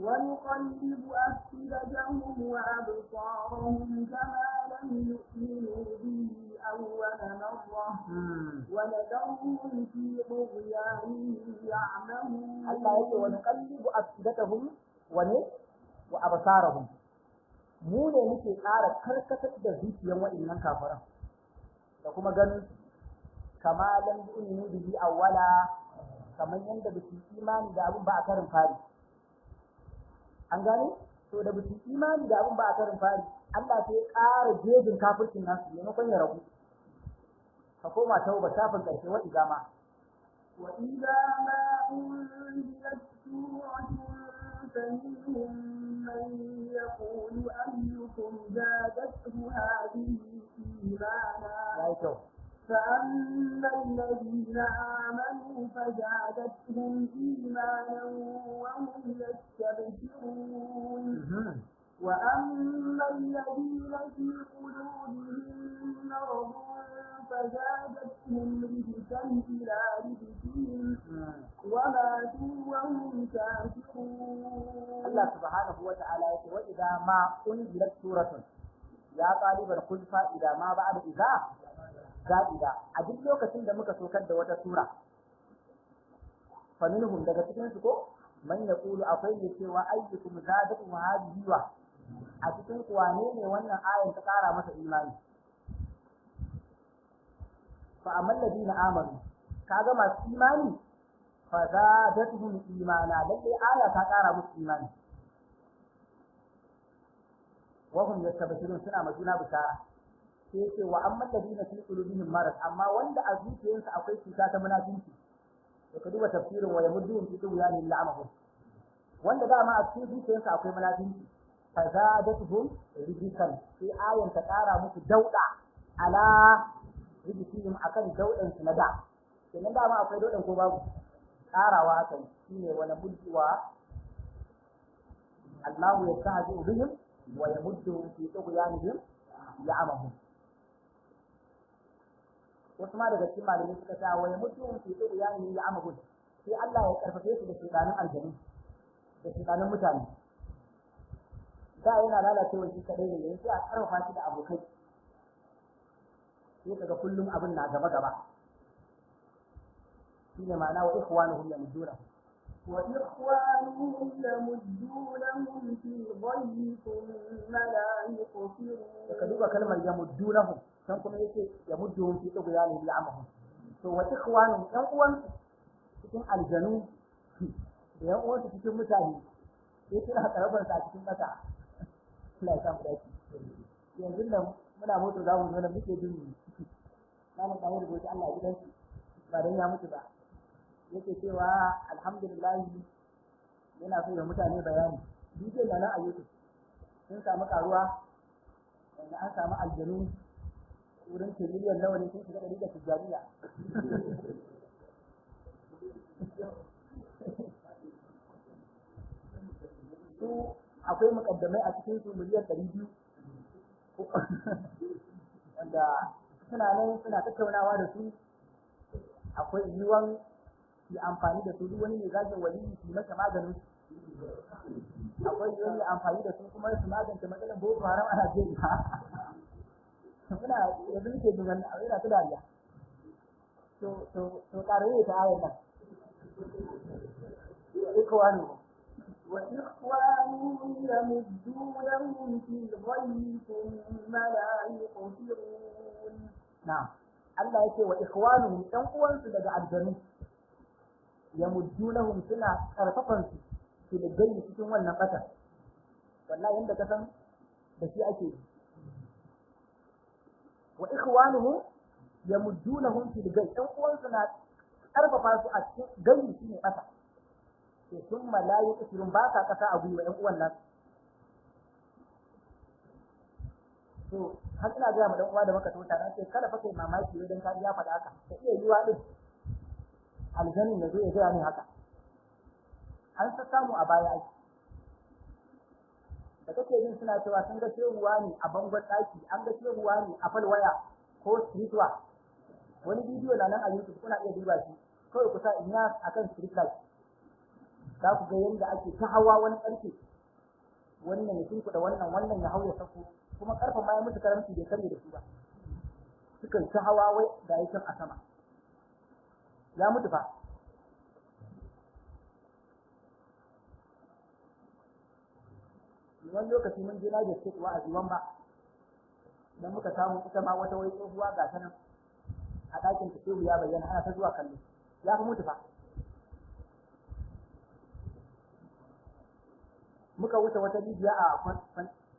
ونقلب أفئدتهم وأبصارهم كما لم يؤمنوا به أول مرة ونذرهم في طغيانهم يعمهون. الله يقول ونقلب أفئدتهم وأبصارهم mu ne muke ƙara karkatar da zuciyan waɗannan kafiran da kuma ganin kama lam yu'minu bihi awwala kamar yanda ba su imani da abin ba a karin fari an gane to da ba su imani da abin ba a karin fari Allah sai ya ƙara jejin kafircin nasu maimakon ya rabu ka koma tauba shafin ƙarshe wa igama وإذا ما أنزلت سورة فمنهم من يقول أيكم زادته هذه إيمانا فأما الذين آمنوا فزادتهم إيمانا وهم يستبشرون وأما الذين في قلوبهم مرض فزادتهم رجسا إلى رجسهم وماتوا وهم كافرون. الله سبحانه وتعالى يقول وإذا ما أنزلت سورة يا طالب الخلفاء إذا ما بعد إذا زائدة أجل لوكسين da muka sokar da wata sura faminhum daga cikin su ko man yaqulu akwai ne cewa ayyukum zadatu hadhihi wa a cikin wane ne wannan ayan ta kara masa imani fa amal ladina amanu kaga masu imani fa zadatuhum imana lalle aya ta kara musu imani wa hum yastabshirun suna majuna bishara sai ce wa amal ladina fi qulubihim marad amma wanda a zuciyarsa akwai cuta ta munafinci to ka duba tafsirin wa yamudduhum fi tughyanihim la'amahum wanda dama a cikin zuciyarsa akwai munafinci fa zadatuhum rijsan sai ayan ta kara musu dauda ala rijisihim akan daudan su na da kenan dama akwai daudan ko babu karawa haka shine wala budwa Allahu yastahzi bihim wa yamudduhum fi tughyanihim ya'mahum wasu ma daga cikin malamai suka ta wa yamudduhum fi tughyanihim ya'mahum sai Allah ya karfafe su da shedanin aljanu da shedanin mutane da yana lalacewa shi kadai ne sai a karfafa shi da abokai sai kaga kullum abin na gaba gaba shine ma'ana wa ikhwanuhum yamudduna يمدونهم في الغي ثم لا يقصرون. كذلك كلمة يمدونهم كان كما يقول يمدهم في طغيانهم يعمهون. وإخوانهم ‘yan uwansu cikin aljanu da ‘yan uwansu cikin mutane sai suna karabarsa a cikin ƙasa. Allah ya samu dace. Yanzu da muna mutu za mu zo da muke jin namun ɗan rubuta Allah a gidansu ba don ya mutu ba. Yake cewa alhamdulillah yana so ya mutane bayani bidiyon da nan a YouTube sun samu karuwa wanda an samu aljanu wurin tiriliyan nawa ne sun shiga da tijjaniya su akwai mukaddamai a cikin su miliyan 200 wanda suna nan suna tattaunawa da su akwai yiwuwan yi amfani da su duk wani mai zagin waliyi su masa maganin akwai wani amfani da su kuma su magance matsalar boko haram a Najeriya muna yanzu muke jin wannan abu yana ta dariya to ƙarare ta ayar nan ikwanu وإخوانهم يمدونهم في الغي ثم لا يقصرون. نعم Allah yake wa ikhwanuhum ɗan uwansu daga aljanu yamuddunahum suna karfafan su fil gayyi cikin wannan kasa wallahi yanda ka san da shi ake wa ikhwanuhum yamuddunahum fil gayyi ɗan uwansu na karfafa su a cikin gayyi shine kasa to sun malayu kusurun ba ka kasa a gwiwa ɗan uwan nan to har ina ga mu dan uwa da muka tota na ce kada fa kai mamaki idan ka ya faɗa haka ka iya yiwa din aljannin ne zai ga ni haka an sa samu a baya ai da kake yin suna cewa sun ga shehuwa ne a bangon daki an ga shehuwa ne a falwaya ko streetwa wani bidiyo na nan a YouTube kuna iya duba shi kawai ku sa inya akan street light za ku ga yanda ake ta hawa wani ƙarfe wannan ya tunkuɗa wannan ya hau ya sako kuma ƙarfen ma ya mutu karamci bai karye da su ba sukan ta hawa wai da yakin a sama ya mutu fa wani lokaci mun je na da ce wa'azi wan ba dan muka samu ita ma wata wai tsohuwa ga ta nan a ɗakin ta sai ya bayyana ana ta zuwa kallo ya fi mutu fa muka wuce wata rijiya a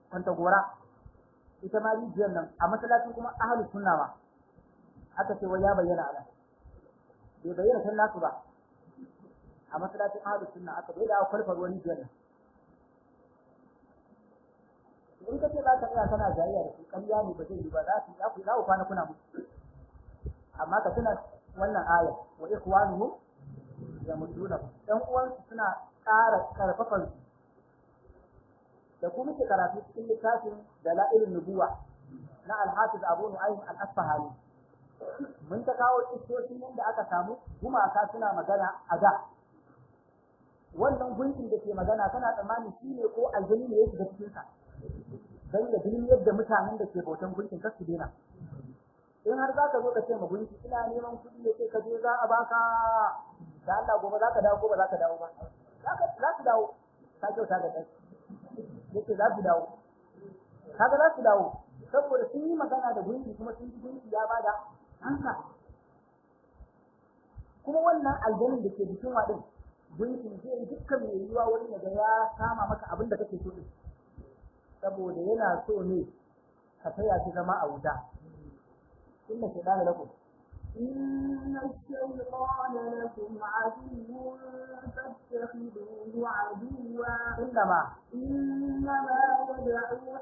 kwanta gora ita ma rijiyar nan a masallacin kuma ahlus sunna ma aka ce wai ya bayyana a nan bai bayyana san nasu ba a masallacin ahlus sunna aka bai da kwalfar wani rijiyar nan in ka ce za ka tsaya kana jayayya da su ƙarya ne ba zai yi ba za ku kwana kuna mutu amma ka tuna wannan aya wa ikhwanuhum yamuduna ɗan uwansu suna ƙara karfafan su da kuma muke karatu cikin littafin dalailun nubuwa na al-hafiz Abu Nu'aym al-Asfahani mun ta kawo kissoshin yadda aka samu gumaka suna magana a da wannan gunkin da ke magana kana tsammani shi ne ko aljani ne ya shiga cikin sa dan ya bin yadda mutanen da ke bautan gunkin kar su dena in har za ka zo ka ce ma gunki ina neman kuɗi ya ce ka je za a baka da Allah gobe za ka dawo ko ba za ka dawo ba za ka dawo ka kyauta ga kai yake za su dawo kaga za su dawo saboda sun yi magana da gunki kuma sun ji gunki ya bada hanka kuma wannan aljanin da ke jikin wadin gunkin zai yi dukkan mai yiwa wurin da ya kama maka abin da kake so din saboda yana so ne ka taya shi zama a wuta inna shaytana lakum إن الشيطان لكم عدو فاتخذوه عدوا إنما يدعو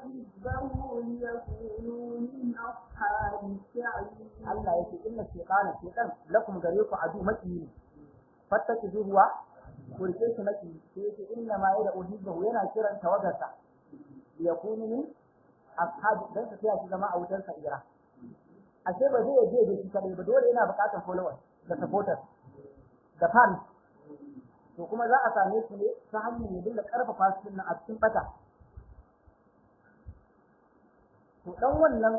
حزبه ليكونوا من أصحاب السعير الله يقول إن الشيطان لكم غريق عدو مكين فاتخذوه kurke shi maki sai yake inna ma ya da uhibbu yana kiran tawagarsa yakunu min ashabi dan su sai zama a wutar sa'ira ashe ba zai je da shi kadai ba dole yana buƙatar followers da supporters da fans to kuma za a same su ne ta hanyar ya dinga karfafa su nan a cikin bata to dan wannan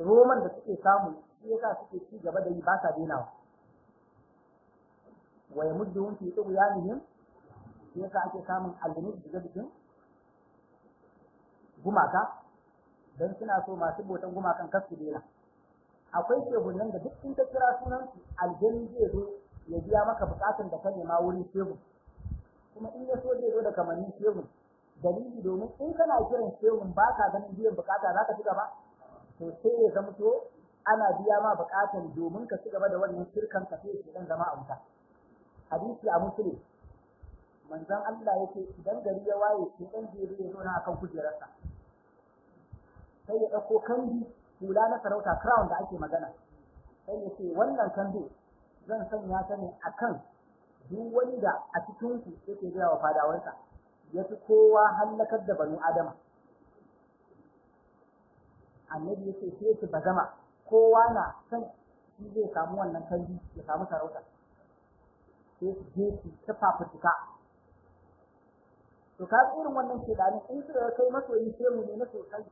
roman da suke samu shi yasa suke ci gaba da yi ba sa denawa wa yamudduhum fi tughyanihim shi yasa ake samun aljini daga cikin gumaka dan suna so masu botan gumakan kasu dena akwai shegunan da duk in ka kira sunan su aljini zai zo ya biya maka bukatun da ka nema wurin shegu kuma in ya so zai zo da kamannin shegu dalili domin in kana kiran shegun ba ka ganin biyan bukata za ka ci gaba to sai ya zama to ana biya ma bukatun domin ka ci gaba da wannan shirkan ka sai shi dan zama a wuta hadisi a Muslim manzon Allah yake idan gari ya waye sai dan jere ya zo na akan kujerarsa sai ya dauko kandi hula na sarauta crown da ake magana sai ya ce wannan kandi zan sanya ta ne akan duk wani da a cikin ku yake gaya wa fadawansa yafi kowa hallakar da banu adama annabi yake sai ki bazama kowa na san shi zai samu wannan kandi ya samu sarauta sai su je su ta fafutuka to ka irin wannan shedanin in suka kai masoyi shehu ne na sosai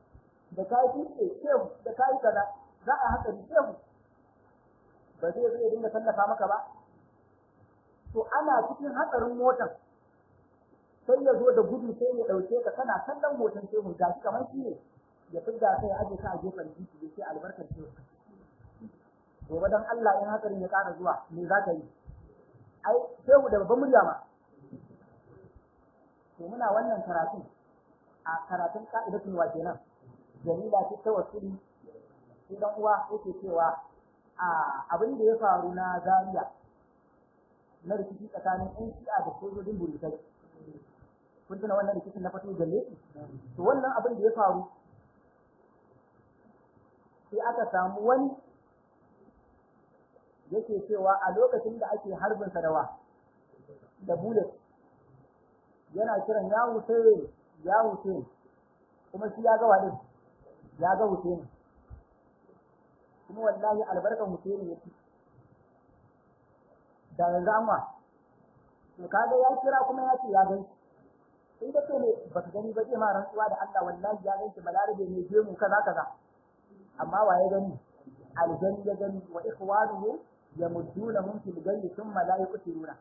da kai fice shehu da kai kaza za a haka shehu ba zai zo ya dinga tallafa maka ba to ana cikin hatsarin motar sai ya zo da gudu sai ya dauke ka kana kallon motar shehu gashi kamar shi ne ya fidda kai aje ka a gefen titi sai albarkar shehu gobe dan Allah in hatsarin ya ƙara zuwa me za ka yi ai shehu da babban murya ma to muna wannan karatun a karatun ka'idatul wa kenan dalila ta tawassuli sai dan uwa yake cewa abin da ya faru na Zaria na rikici tsakanin ƴan Shi'a da sojojin Burutai kun tuna wannan rikicin na fito galle to wannan abin da ya faru sai aka samu wani yake cewa a lokacin da ake harbin sa da bullet yana kiran ya Hussein kuma shi ya ga wadin ya ga Hussein kuma wallahi albarkan Hussein yake da yanzu an wa to kaga ya kira kuma ya ce ya gani sai da ce ne baka gani ba zai ma rantsuwa da Allah wallahi ya ganki balarabe ne je mu kaza kaza amma wa ya gani aljani ya gani wa ikhwanuhu yamudduna hum fil ghayyi thumma la yuqtiruna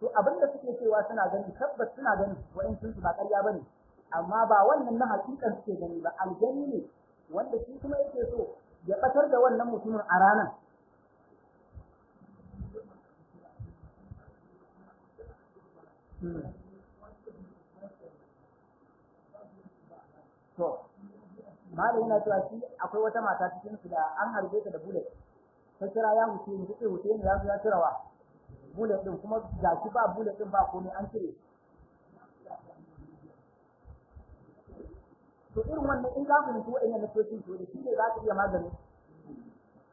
to abinda suke cewa suna gani tabbas suna gani wa'in sun ba ƙarya bane amma ba wannan na hakikan suke gani ba aljani ne wanda shi kuma yake so ya batar da wannan mutumin a ranar to malai yana cewa shi akwai wata mata cikin su da an harbe ta da bullet ta kira ya huce ni take huce ni ya zo ya tirawa bullet din kuma ga shi ba bullet din ba komai an cire to irin wannan in za ku mutu wa'annan nasoshin to da shi ne za ka iya magani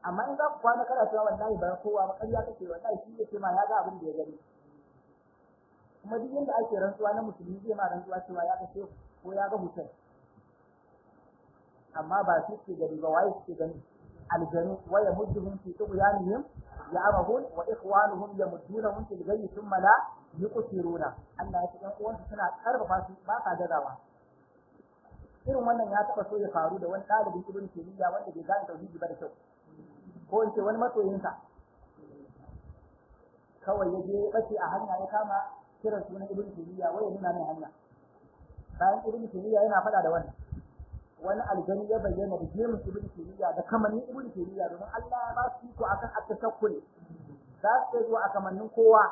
amma in za ku kwana kana cewa wallahi ba kowa ba ƙarya kake wallahi shi ne ce ma ya ga abin da ya gani kuma duk yanda ake rantsuwa na musulmi zai ma rantsuwa cewa ya ga shehu ko ya ga hutun amma ba su ke gani ba waye suke gani aljanu wa yamudduhum fi tughyanihim ya'mahun wa ikhwanuhum yamuddunahum fil ghayyi thumma la yuqsiruna Allah ya ce ɗan uwansu suna karfafa su ba ka gazawa irin wannan ya taba so ya faru da wani ɗalibin ibn Taymiyyah wanda bai gane tauhidi ba da kyau ko in ce wani masoyinsa kawai ya je bace a hanya ya kama kiran sunan ibn Taymiyyah wai ya nuna mai hanya bayan ibn Taymiyyah yana faɗa da wannan wani aljani ya bayyana da gemun ibn Taymiyyah da kamannin ibn Taymiyyah domin Allah ya ba su iko akan at-tashakkul za su zo a kamannin kowa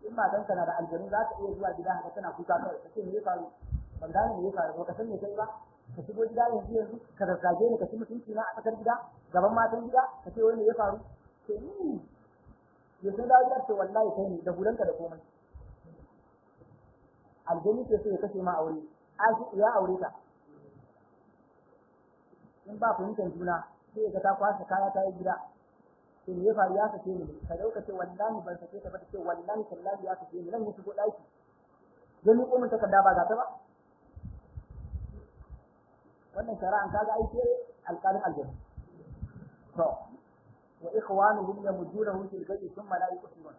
in ma dan kana da aljani za ka iya zuwa gida haka tana kuka kai kace me ya faru ban gane me ya faru ba ka san me kai ba ka shigo gida yanzu ka zazzage ni ka ci mutunci na a tsakar gida gaban matan gida ka ce wai me ya faru to ni ya san da ya ce wallahi kai ne da hulanka da komai aljani ke so ya kashe ma aure ashi ya aure ta in ba fahimtar juna sai ga ta kwasa kaya ta yi gida sai me ya faru ya sake ni ka dauka ce wallahi ban sake ta ba ta ce wallahi tallahi ya sake ni nan ya shigo daki gani ko mun takarda ba ga ta ba wannan shari'an kaga ai sai alƙalin aljanna to wa ikhwanuhum yamuddunahum fil ghayyi thumma la yuqsirun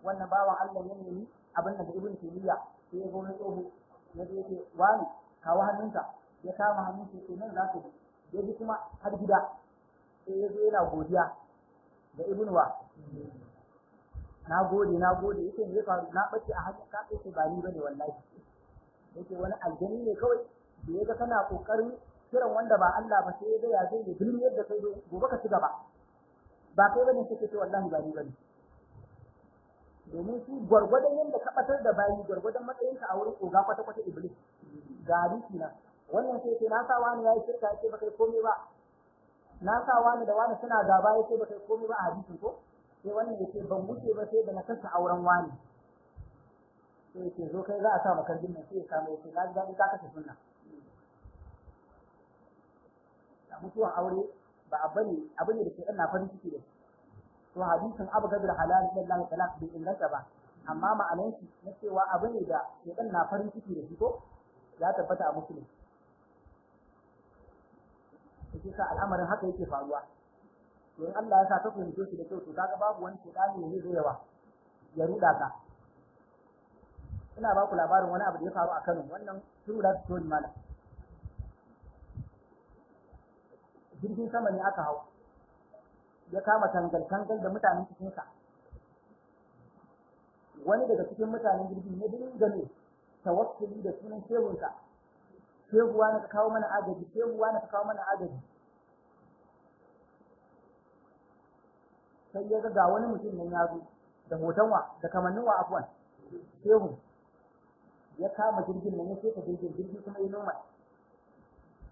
wannan bawan Allah ne ne abin da ibn Taymiyyah sai ya gona tsoho ya je ce wani kawo hannunka ya kama hannun shi nan za ka ji ya ji kuma har gida sai ya zo yana godiya da ibn wa na gode yake ne ya faru na bace a hannun ka sai ba ni bane wallahi yake wani aljani ne kawai da yaga kana kokarin kiran wanda ba Allah ba sai ya ga ya zai da dulmi yadda kai gobe ka ci gaba ba kai bane kake ce wallahi ba ni bane domin shi gwargwadon yadda ka batar da bayi gwargwadon matsayinka a wurin oga kwata kwata iblis ga hadisi na wannan sai ce na sa wani yayi shirka yace ba kai komai ba na sa wani da wani suna gaba yace ba kai komai ba a hadisin ko sai wannan yace ban wuce ba sai da na kasa auren wani sai yace zo kai za a sa maka dinnan sai ya samu yace na ji dadi ka kashe sunna mutuwan aure ba abane da ke dan na farin ciki da shi to hadisin abu gadir halal lillahi talaq bai inganta ba amma ma'anar shi na cewa abu ne da shedan na farin ciki da shi ko ya tabbata a musulmi yake sa al'amarin haka yake faruwa to in Allah ya sa ka fahimce shi da kyau to kaga babu wani shedani ne zai yawa ya ruda ka ina ba ku labarin wani abu da ya faru a Kano wannan true life story malam jirgin sama ne aka hau ya kama tangal-tangal da mutanen cikinsa wani daga cikin mutanen jirgin ya dinga ne tawassuli da sunan shehunsa shehuwa na kawo mana agaji sai ya ga wani mutum nan ya zo da hoton da kamannin wa afwan shehu ya kama jirgin nan ya ce ka jirgi kuma ya noma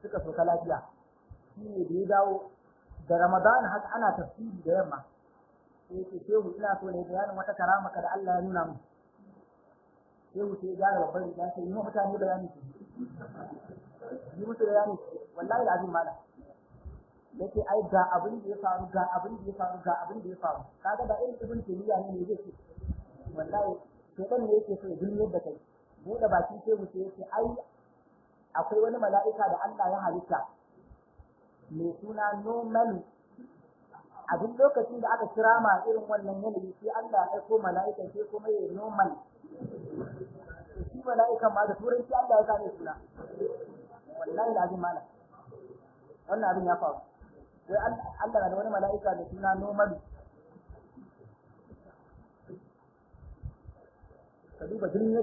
suka soka lafiya shi ne da ya dawo da Ramadan haka ana tafsiri da yamma sai yake shehu ina so ne bayanin wata karama da Allah ya nuna mu shehu sai ya ga babban riga sai yi mutane bayani yi musu bayani wallahi azim mala yake ai ga abin da ya faru kaga da irin ibn Taymiyyah ne zai ce wallahi sai dan ne yake so ya dulmiyar da kai buɗe baki shehu sai yake ai akwai wani mala'ika da Allah ya halitta mai suna Nomalu a duk lokacin da aka kira ma irin wannan yanayi sai Allah ya aiko mala'ika sai kuma ya normal shi mala'ikan ma da turanci Allah ya same suna wallahi lazim malam wannan abin ya faru sai Allah da wani mala'ika da suna normal ka duba jinin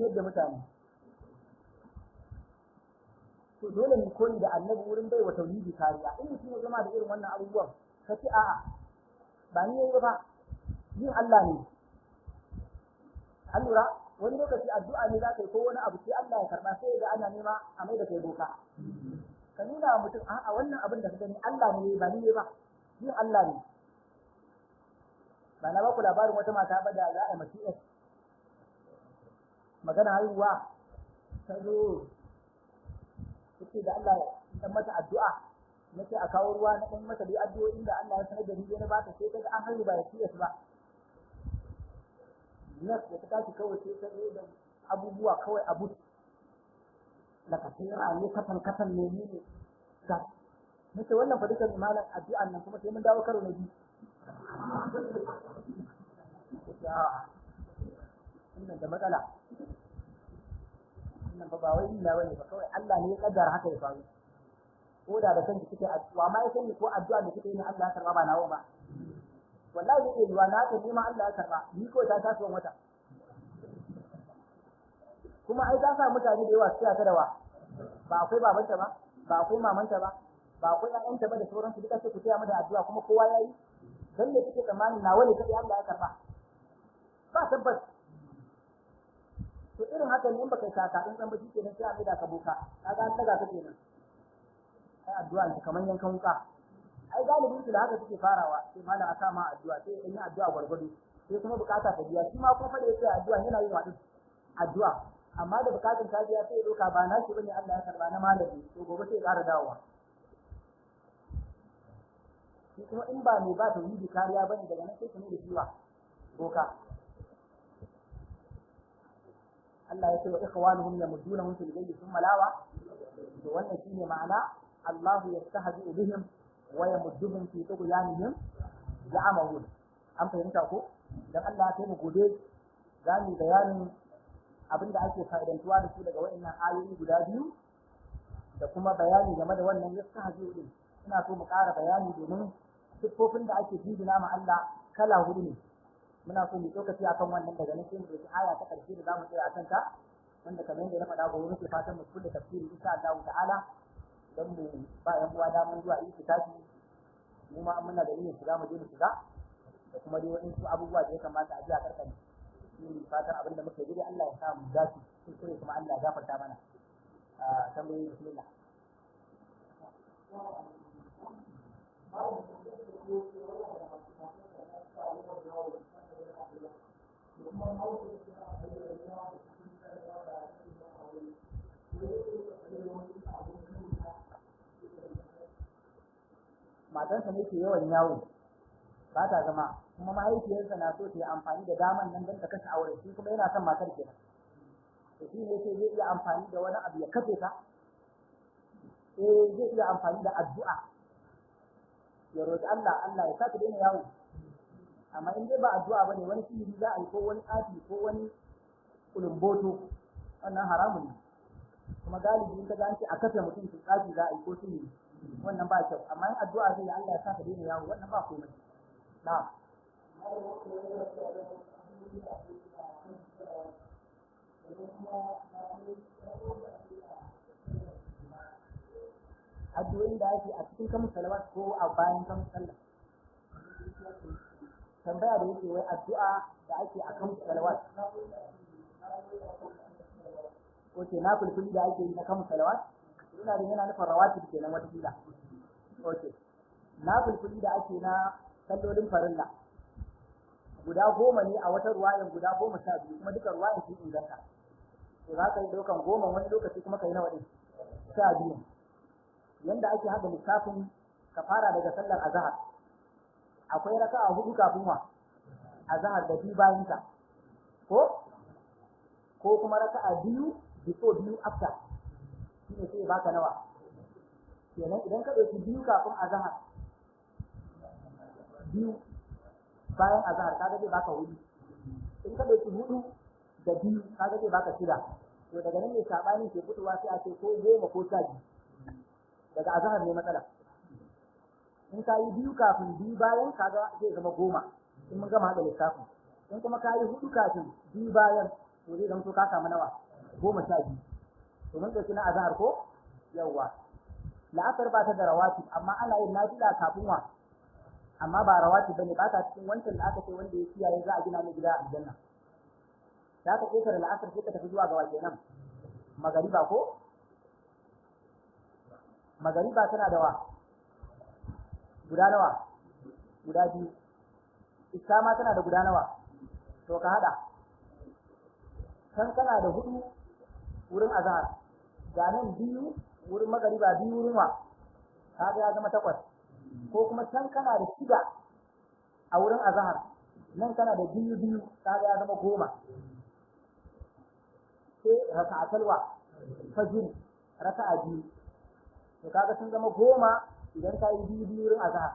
yadda mutane to dole ne koyi da annabi wurin bai wa tauhidi kariya in mutum ya zama da irin wannan abubuwan ka ce a'a ba ni yayi ba yin Allah ne an lura wani lokaci addu'a ne za ka yi ko wani abu sai Allah ya karba sai ga ana nema a mai da kai boka ka nuna wa mutum a'a wannan abin da ka gani Allah ne ba ni ne ba yin Allah ne ba na ba ku labarin wata mata ba da za a yi mace magana haihuwa ta zo ce da Allah ya dan mata addu'a nace a kawo ruwa na dan mata dai addu'o'in da Allah ya sanar da ni na ba ta sai kaga an haihu ba ya ciye ba nas da ta tashi kawai sai ta zo da abubuwa kawai abu la kasira ne katan ne ga nace wannan fa dukan malam addu'an nan kuma sai mun dawo karo na biyu wannan da matsala wannan ba wai illa bane ba kawai Allah ne ya kaddara haka ya faru ko da kanki kike addu'a ma yake ni ko addu'a da kike yi Allah ya karba ba nawo ba wallahi yake duwa na ta nima Allah ya karba ni ko ta taso wata kuma ai ta sa mutane da yawa suka ta dawa ba akwai babanta ba ba akwai mamanta ba ba akwai ƴaƴanta ba da sauransu duka sai ku taya mu da addu'a kuma kowa yayi dan ne kike tsammani nawa ne kai Allah ya karba ba tabbas to irin haka ne in baka saka din san ba shi kenan sai a mai da ka boka kaga an daga ka kenan ai addu'a ne kaman yankan wuka ai galibin su da haka suke farawa sai malam aka ma addu'a sai in yi addu'a gwargwado sai kuma bukata ta biya shi ma kuma fa da yake addu'a yana yin wadin addu'a amma da bukatun ta biya sai ya doka ba na shi bane Allah ya karba na malami to gobe sai ya ƙara dawowa shi kuma in ba mai ba tauhidi kariya bane daga nan sai ka ne da shiwa boka Allah ya ce wa ikhwanuhum yamuddunahum fil ghayyi thumma lawa to wannan shine ma'ana Allahu yastahzi'u bihim wa yamudduhum fi tughyanihim ya'mahun an fahimta ko dan Allah ya kai mu gobe zamu bayanin abinda ake fa'idantuwa da su daga wayannan ayoyi guda biyu da kuma bayani game da wannan yastahzi'u din ina so mu ƙara bayani domin siffofin da ake jidina ma Allah kala hudu ne muna so mu tsokaci akan wannan daga nan sai mu dauki aya ta karshe da zamu tsaya akan ta wanda kamar yadda na faɗa gobe muke fatan mu kulle tafsiri insha Allah ta'ala dan mu ba yan uwa daman zuwa yi tafi mu ma muna da niyyar shiga mu je mu shiga da kuma dai wani su abubuwa da ya kamata a ji a karkan shi fatan abinda muke yi Allah ya sa mu dace sai kuma Allah ya gafarta mana tambayoyi bismillah matarsa ne ke yawan yawo ba ta zama kuma mahaifiyarsa na so ta yi amfani da daman nan don ta kashe aure shi kuma yana son matar kenan to shi ne sai zai iya amfani da wani abu ya kashe ta zai iya amfani da addu'a ya roƙi Allah ya sa ta daina yawo amma in dai ba addu'a bane wani sihiri za a yi ko wani tsafi ko wani kulumboto wannan haramun ne kuma galibi in ka ga an ce a kashe mutum su tsafi za a yi ko sihiri wannan ba kyau amma in addu'a zai Allah ya sa ka daina yawo wannan ba komai na'am addu'o'in da ake a cikin kamun salawat ko a bayan kamun sallah tambaya da yake wai addu'a da ake a kamun salawat oke na kulkuli da ake yi na kamun salawat ina da yana nufin rawatib kenan wata kila oke na kulkuli da ake na sallolin farilla guda 10 ne a wata ruwayan guda 12 kuma duka ruwayan sun inganta to za ka yi daukan 10 wani lokaci kuma ka yi nawa din 12 yanda ake hada lissafin ka fara daga sallar azhar akwai raka'a 4 kafin wa azhar da biyu bayan ta ko kuma raka'a 2 before 2 after shine sai baka nawa kenan idan ka ɗauki biyu kafin azhar biyu bayan azhar kaga zai baka hudu in ka ɗauki hudu da biyu kaga zai baka shida to daga nan ne sabani ke fitowa sai a ce ko 10 ko 12 daga azhar ne matsala in ka yi biyu kafin biyu bayan kaga zai zama 10 in mun gama da lissafin in kuma ka yi hudu kafin biyu bayan to zai zama to ka samu nawa 12 to mun ɗauki na azhar ko yawwa la'asar ba ta da rawatib amma ana yin nafila kafin wa amma ba rawatib bane ba ta cikin wancan da aka ce wanda ya kiyaye za a gina mai gida a aljanna da ka ƙetare la'asar sai ka tafi zuwa ga wace nan magariba ko magariba tana da wa guda nawa guda biyu isha ma tana da guda nawa to ka hada kan kana da hudu wurin azhar ga nan biyu wurin magariba biyu wurin wa kaga ya zama 8 ko kuma can kana da 6 a wurin azhar nan kana da biyu kaga ya zama 10 sai raka'atul fajr raka'a biyu to kaga sun zama 10 idan kai biyu wurin azhar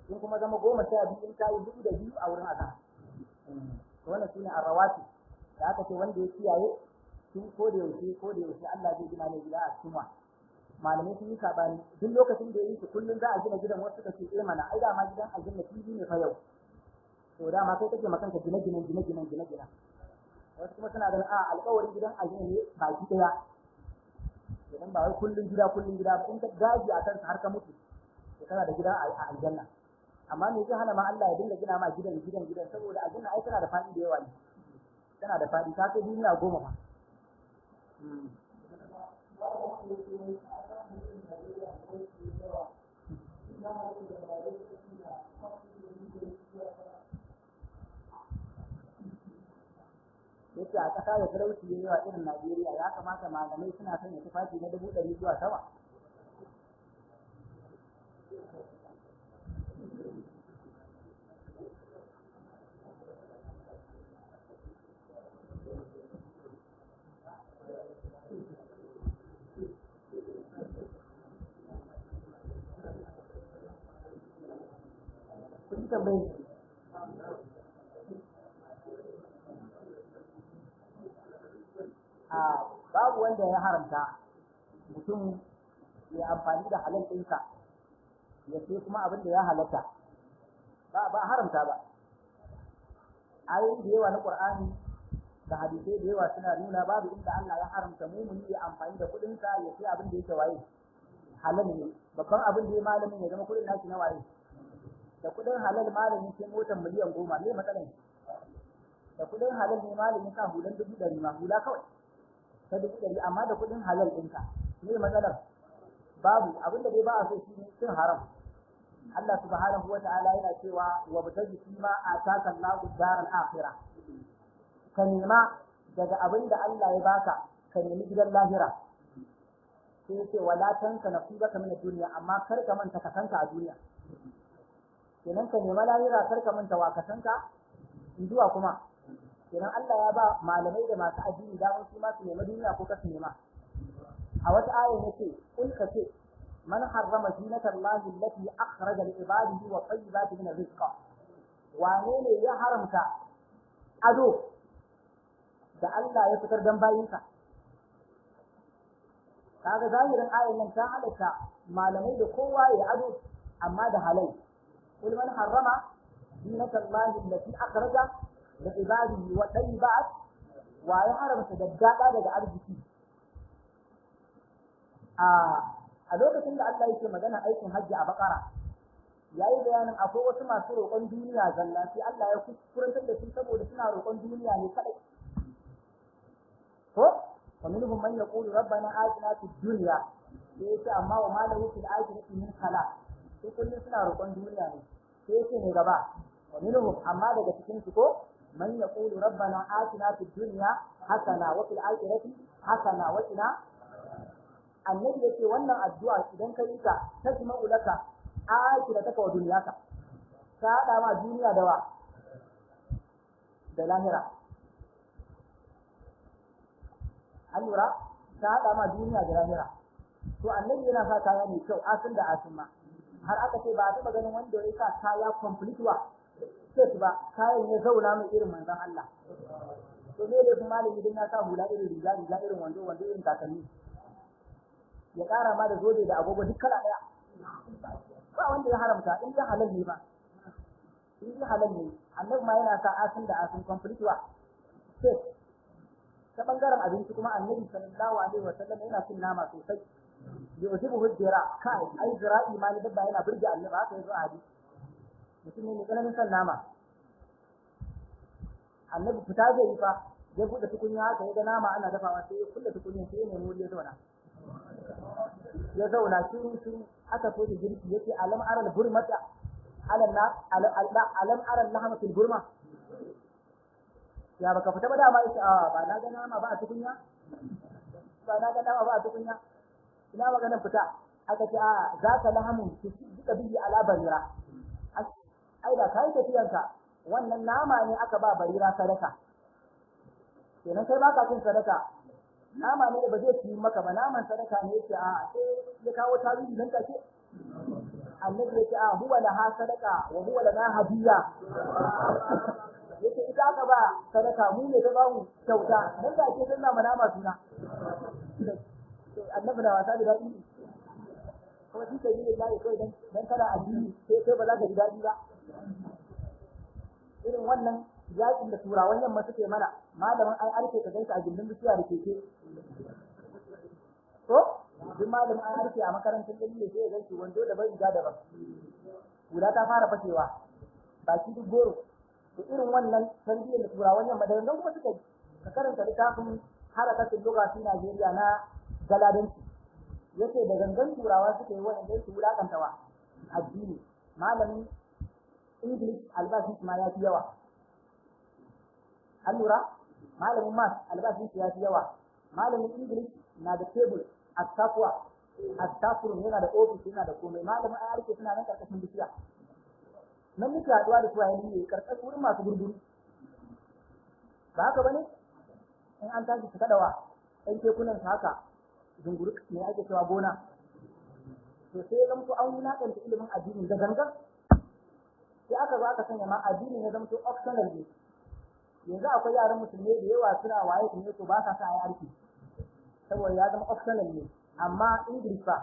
sun kuma zama 12 in kai hudu da biyu a wurin azhar to wannan shine arrawati da aka ce wanda ya kiyaye sun ko da yaushe Allah zai gina mai gida a cikin wa malamai sun yi sabani duk lokacin da yayi su kullun za a gina gidan wasu suka ce mana ai da ma gidan aljanna fili ne fa yau to da ma kai kake makanka gine wasu kuma suna ganin a alƙawarin gidan aljanna ne baki daya idan ba wai kullun gida ba in ka gaji a kansa har ka mutu to kana da gida a aljanna amma me zai hana ma Allah ya dinga gina ma gidan saboda aljanna ai tana da fadi da yawa ne tana da fadi ta kai duniya 10 fa yace a ƙasa da talauci ne yawa irin Najeriya ya kamata malamai suna sanya tufafi na 100 zuwa sama kun tambaye babu wanda ya haramta mutum ya amfani da halal ɗinsa ya ce kuma abin da ya halatta ba haramta ba ayoyi da yawa na Qur'ani da hadisai da yawa suna nuna babu inda Allah ya haramta mumuni ya amfani da kuɗinsa ya ce abin da yake waye halal ne babban abin da ya malamin ya zama kuɗin nashi na waye da kuɗin halal malamin sai motar miliyan 10 ne matsalan da kuɗin halal ne malamin sa hulan 100 ma hula kawai ta 100 amma da kuɗin halal ɗinka ne matsalar babu abin da dai ba a so shi ne cin haram Allah subhanahu wata'ala yana cewa wa bataji ma ataka Allahu daral akhirah ka nema daga abin da Allah ya baka ka nemi gidan lahira sai yace wala tanka nasibaka min ad-dunya amma kar ka manta ka sanka a duniya kenan ka nema lahira kar ka manta wa ka sanka zuwa kuma kenan Allah ya ba malamai da masu addini damar su ma su nema duniya ko ka su nema a wata aya yace kul ka ce man harrama zinata Allah allati akhraja li ibadihi wa tayyibati min rizq wane ne ya haramta ado da Allah ya fitar dan bayinsa kaga zahirin ayan nan ta halatta malamai da kowa ya ado amma da halal kul man harrama zinata Allah allati akhraja da ibadihi wa tayyibat wa ya haramta daddada daga arziki a lokacin da Allah yake magana aikin hajji a Bakara yayi bayanin akwai wasu masu roƙon duniya zalla sai Allah ya kuskurantar da su saboda suna roƙon duniya ne kadai ko faminhum man yaqulu rabbana atina fid dunya sai amma wa ma lahu fil akhirati min khalaq sai kullun suna roƙon duniya ne sai ne gaba faminhum amma daga cikin su ko man yaqulu rabbana atina fid dunya hasana wa fil akhirati hasana wa qina annabi yake wannan addu'a idan ka yi ta tajma'u laka akhirataka wa dunyaka ka hada ma duniya da wa da lahira allura ta hada ma duniya da lahira to annabi yana sa kaya mai kyau asin da asin ma har aka ce ba a taɓa ganin wanda ya sa kaya complete wa set ba kayan ya zauna mai irin manzon Allah to me ne kuma malami idan ya sa hula irin riga irin wando irin takalmi ya ƙara ma da zobe da agogo duk kala ɗaya ba wanda ya haramta in ya halal ne ba in ya halal ne annabi ma yana sa asin da asin complete wa set ta bangaren abinci kuma annabi sallallahu alaihi wa sallam yana cin nama sosai yujibu hujjira kai ai zira'i ma ni dabba yana burge annabi haka yazo a hadisi mutum ne mai tsananin san nama annabi fita zai yi fa ya buɗe tukunya haka ya ga nama ana dafawa sai ya kulle tukunya sai ya nemi wuri ya zauna shiru aka so da girki yace alam aral burmata alam aral lahama fil burma ya baka fita ba dama yace ba na ga nama ba a tukunya ina maganar fita aka ce za ka lahamun ki duka biyi ala barira ai da kai tafiyanka wannan nama ne aka ba barira sadaka kenan kai baka cin sadaka nama ne ba zai ci maka ba naman sadaka ne yake sai ya kawo tarihi nan take annabi yake huwa laha sadaka wa huwa lana hadiya yake ita aka ba sadaka mu ne ta ba mu kyauta nan da ake sanna mana nama suna annabi da wasa da dadi kuma shi kai ne dai kai dan kada addini sai kai ba za ka ji dadi ba irin wannan yakin da turawan yamma suke mana malamin ai arke ka ganka a gindin bishiya da keke to duk malamin ai arke a makarantar dalili sai ya ganki wando da bai riga da ba guda ta fara fashewa baki duk goro to irin wannan tarbiyyar da turawan yamma da yanzu kuma suka ka karanta littafin harakatul lugha fi Najeriya na Galadanci yace da gangan turawa suke yi wannan dai su wulakantawa addini malamin English albashin ma ya fi yawa allura malamin math albashin ya fi yawa malamin English na da table astafur yana da office yana da komai malamin ayarke suna nan karkashin bishiya nan muke haduwa da suwaye ne karkashin wurin masu gurguru ba haka bane in an tashi su kadawa ɗan kekunan su haka zunguru ne ake cewa gona to sai zan to an wulaƙanta ilimin addinin da gangan sai aka zo aka sanya ma addinin ya zama to optional ne yanzu akwai yaran musulmi da yawa suna waye ne to ba sa sa ayi arki saboda ya zama optional ne amma English fa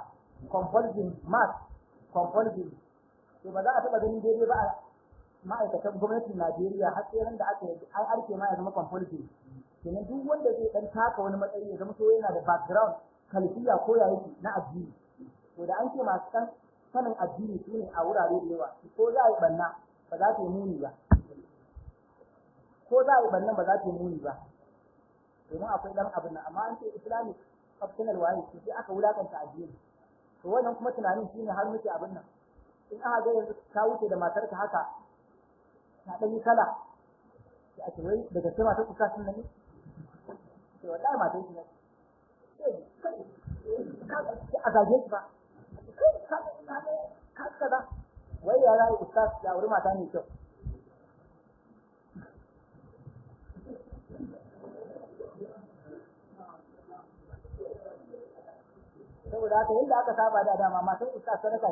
compulsory math compulsory to ba za a taba ganin daidai ba a ma'aikatan gwamnatin Najeriya har sai ran da aka yi ai arke ma ya zama compulsory kenan duk wanda zai dan taka wani matsayi ya zama to yana da background kalfiya ko yayi na addini to da an ce masu kan sanin addini su ne a wurare da yawa ko za a yi banna ba za ta yi muni ba ko za a yi bannan ba za ta yi muni ba domin akwai dan abin nan amma an ce islamic optional waye to sai aka wulakanta addini to wannan kuma tunanin shine har muke abin nan in aka ga yanzu ka wuce da matarka haka ta dan yi kala sai a ce wai daga sai matar ku ka sun nan ne to wallahi matar ki ne a zage ki ba ka da wai ya rayu ustaz ya wuri mata ne kyau saboda haka yadda aka saba da dama matan ustaz sadaka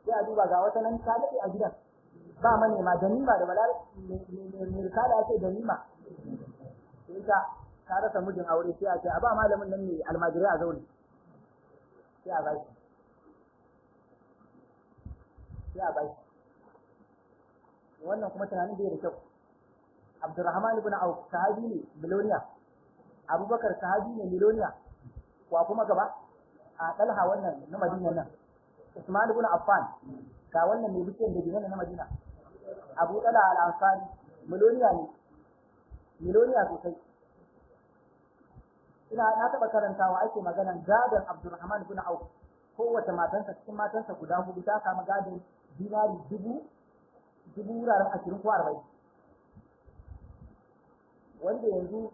sai a duba ga wata nan ta dade a gidan ba manema ganima da balal mai risala yake ganima sai ta rasa mijin aure sai a ce a ba malamin nan ne almajirai a zaune sai a bai wannan kuma tunanin bai da kyau Abdurrahman ibn Auf sahabi ne miloniya Abubakar sahabi ne miloniya wa kuma gaba a Talha wannan na Madina nan Usman ibn Affan ga wannan mai bishiyar da gidan na Madina Abu Talha al-Ansari miloniya sosai na taɓa karantawa ake maganan gadon Abdurrahman ibn Auf kowace matansa cikin matansa guda hudu ta samu gadon dinari dubu wuraren 20 ko 40 wanda yanzu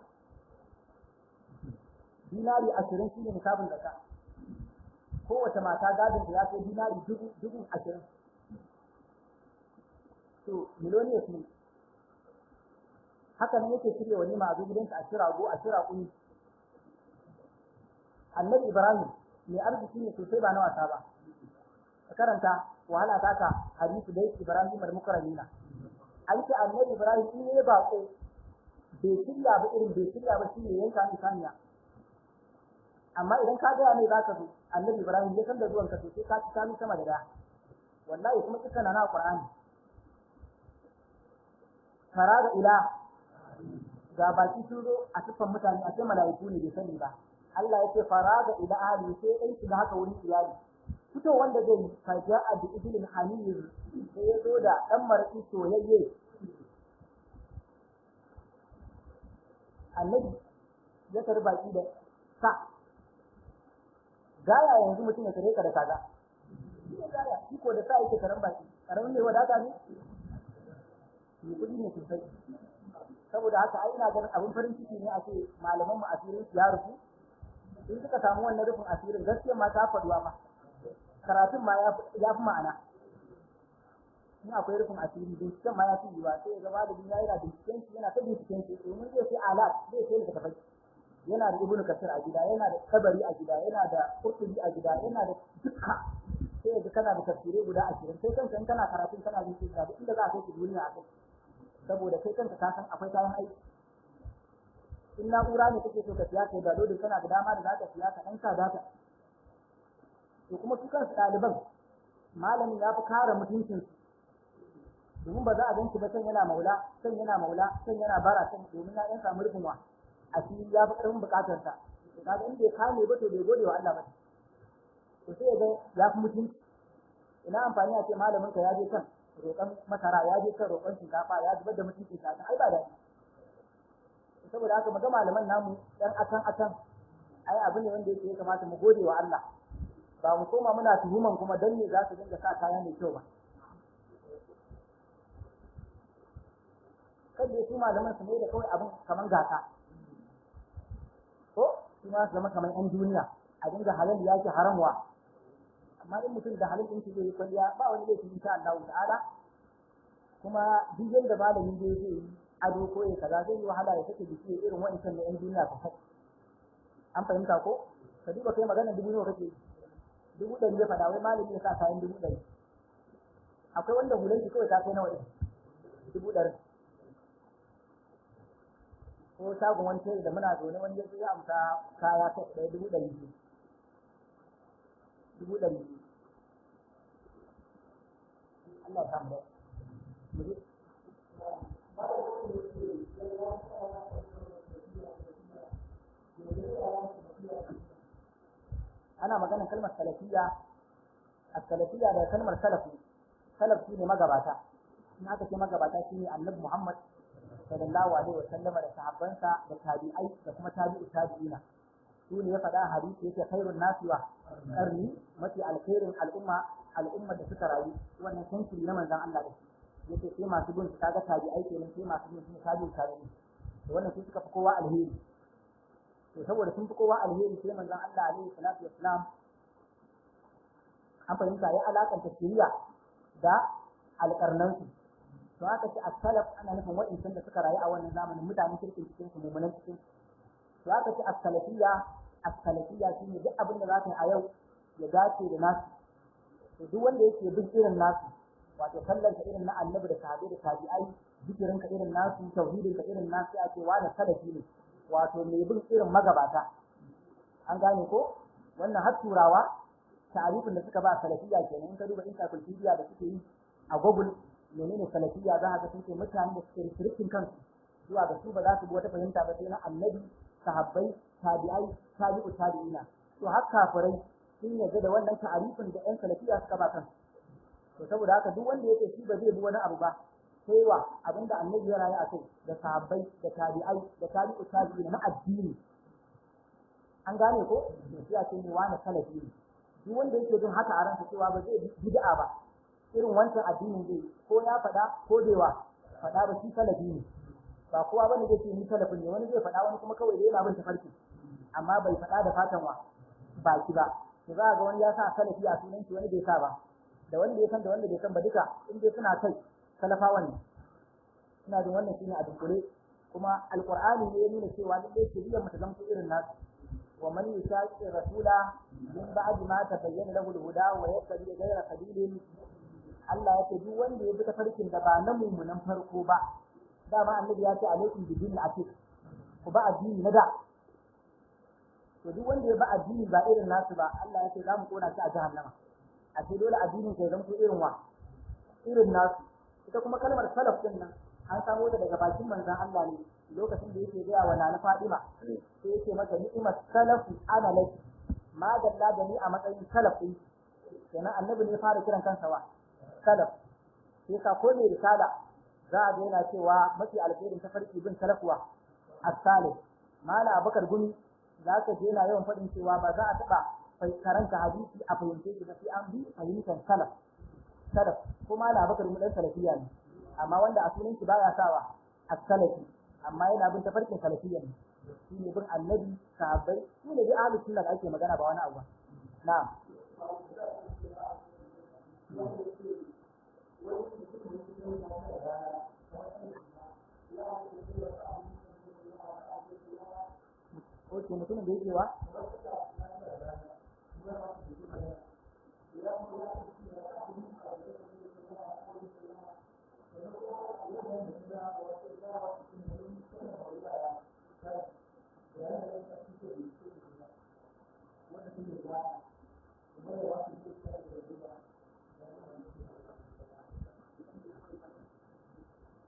dinari 20 shine nisabin zakka kowace mata gadon ta ya kai dinari dubu 20 to miliyoniya ne haka ne yake shirya wani ma a gidansa a shira go a shira kuni annabi Ibrahim mai arziki ne sosai ba na wasa ba ka karanta wahala ta ka hadisi da Ibrahim al-Mukarramina an ce annabi Ibrahim in ne bako bai shirya ba shi ne yanka ni saniya amma idan ka ga ne zaka zo annabi Ibrahim ya san da zuwan ka sosai ka ci sani sama da da wallahi kuma kika na Qur'ani faraga ila ga baki sun zo a cikin mutane a cikin mala'iku ne bai sani ba Allah yake faraga ila ahli sai dai shiga haka wurin iyali fito wanda zai faja a bi idil hamir sai ya zo da dan maraki soyayye annabi ya tarbi baki da sa gaya yanzu mutum ya tare ka da kaza gaya shi ko da sa yake karan baki karamin ne wadata ne ni kudi ne sosai saboda haka ai ina ganin abin farin ciki ne a ce malaman mu asirin ya rufu in suka samu wannan rufin asirin gaskiya ma ta faduwa ma karatun ma ya fi ma'ana in akwai rufin asiri binciken ma ya fi yiwa sai ga malami ya yana binciken shi yana ta binciken shi domin zai sai alat zai sai da tafai yana da ibnu kasir a gida yana da tabari a gida yana da qurtubi a gida yana da dukka sai ga kana da tafsirai guda 20 sai kanka in kana karatun kana bincike da inda za ka kai duniya a kai saboda kai kanka ka san akwai kayan aiki in na'ura ne kake so ka siya kai da dole kana da dama da zaka siya ka dan sa data to kuma su kansu ɗaliban malamin ya fi kare mutuncin su domin ba za a ganci ba san yana maula san yana bara san domin ya dan samu rufin wa a fili ya fi ƙarfin buƙatar sa to kaga in bai kame ba to bai gode wa Allah ba to sai ga ya fi mutunci ina amfani a ce malamin ka ya je kan roƙon masara ya je kan roƙon shinkafa ya zubar da mutuncin sa ai ba daɗi saboda haka maga malaman namu dan akan ai abin ne wanda yake ya kamata mu gode wa Allah ba mu koma muna tuhuman kuma dan ne za su dinga sa kaya mai kyau ba kan dai su malaman su ne da kawai abin kaman gasa ko su ma su zama kaman yan duniya a dinga halal yake haramwa amma in mutum da halin din shi zai kwalliya ba wani laifi insha Allah ta'ala kuma duk yanda malamin da yake yi ado ko ya kaza zai yi wahala ya take biki irin wa'ancan da yan duniya ka haɗu an fahimta ko ka duba kai magana 1000 kake 100 ya faɗa wai malami ya sa kayan 100 akwai wanda hulan shi kawai ta kai nawa ne 100 ko shagon wani sai da muna zaune wani ya amsa kaya kai 100 Allah ya samu ana maganar kalmar salafiyya as-salafiyya da kalmar salafu salaf shine magabata in aka ce magabata shine annabi Muhammad sallallahu alaihi wa sallam da sahabbansa da tabi'ai da kuma tabi'u tabi'ina su ne ya faɗa hadisi yake khairun nasi wa qarni mafi alkhairin al'umma da suka rayu wannan sankiri na manzon Allah da yake sai masu bin kaga tabi'ai kenan sai masu bin tabi'u tabi'in to wannan su suka fi kowa alheri to saboda sun fi kowa alheri sai manzon Allah alaihi salatu wassalam an fahimta ya alakanta shari'a da alƙarnansu to haka ce as-salaf ana nufin waɗannan da suka rayu a wannan zamanin mutanen kirkin cikin su mu'minan cikin to haka ce as-salafiyya shine duk abin da zaka yi a yau ya dace da nasu to duk wanda yake bin irin nasu wato kallon ka irin na annabi da sahabbai da tabi'ai zikirin ka irin nasu tauhidin ka irin nasu a ce wani salafi ne wato mai bin irin magabata an gane ko wannan har turawa ta'arifin da suka ba salafiyya kenan in ka duba encyclopedia da suke yi a Google menene salafiyya za ka ga sun ce mutanen da suke restricting kansu zuwa ga su ba za su bi wata fahimta ba sai na annabi sahabbai tabi'ai tabi'u tabi'ina to har kafirai sun yarda da wannan ta'arifin da ƴan salafiyya suka ba kansu to saboda haka duk wanda yake shi ba zai bi wani abu ba sai wa abinda annabi ya rayu a kai da sahabbai da tabi'ai da tabi'u tabi'ina na addini an gane ko to sai a ce ne wani salafi ne duk wanda yake jin haka a ransa cewa ba zai bi bid'a ba irin wancan addinin zai ko ya faɗa ko bai wa faɗa ba shi salafi ne ba kowa bane zai ce ni salafin ne wani zai faɗa wani kuma kawai dai yana bin tafarki amma bai faɗa da fatan wa baki ba to za ga wani ya sa salafi a sunan shi wani bai sa ba da wanda ya san da wanda bai san ba duka in dai suna kai salafawan ne ina jin wannan shine a dunkule kuma alqur'ani ne ya nuna cewa lallai shiriyar mu ta zama irin nasu wa man yusaqi rasula min ba'di ma tabayyana lahu al-huda wa yattabi ghayra sabilil Allah ya ce duk wanda ya bi tafarkin da ba na mummunan farko ba dama annabi ya ce alaikum bi din atik ku ba addini na da to duk wanda ya ba addini ba irin nasu ba Allah ya ce za mu kona shi a jahannama a ce dole addinin kai zan ko irin nasu ita kuma kalmar salaf din nan an samo ta daga bakin manzon Allah ne lokacin da yake gaya wa Nana Fadima sai yake mata ni'mat salafu ana laki ma dalla da ni a matsayin salaf din kenan annabi ne fara kiran kansa wa salaf sai ka ko ne risala za a ga yana cewa mafi alkhairin tafarki bin salafwa as-salih mala abakar gumi za ka je yana yawan faɗin cewa ba za a taɓa karanta hadisi a fahimce shi ba sai an bi fahimtar salaf kuma mala abakar mu dan salafiya ne amma wanda a sunan shi baya sawa as-salafi amma yana bin tafarkin salafiyya ne shi ne bin annabi sahabbai shi ne dai ahlus sunna da ake magana ba wani abu ba na'am Oke, mutumin da yake wa?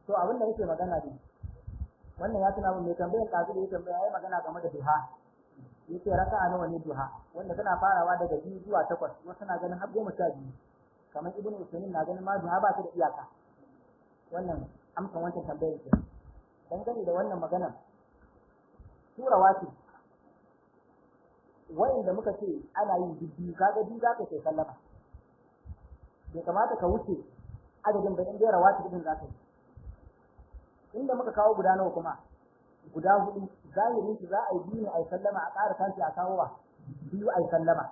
To abin da nake magana ne wannan ya tuna mun mai tambayar kazu da ya tambaya yayi magana game da duha yace raka'a nawa ne duha wanda tana farawa daga 2 zuwa 8 wasu na ganin har 12 kamar ibnu usaymin na ganin ma duha ba ta da iyaka wannan amsan wancan tambayar ce dangane da wannan magana surawa ce wanda muka ce ana yin bibbi kaga bi zaka kai sallama bai kamata ka wuce adadin da inda rawati din zaka yi inda muka kawo guda nawa kuma guda hudu zahirin shi za a yi biyu a yi sallama a ƙara tashi a kawo wa biyu a yi sallama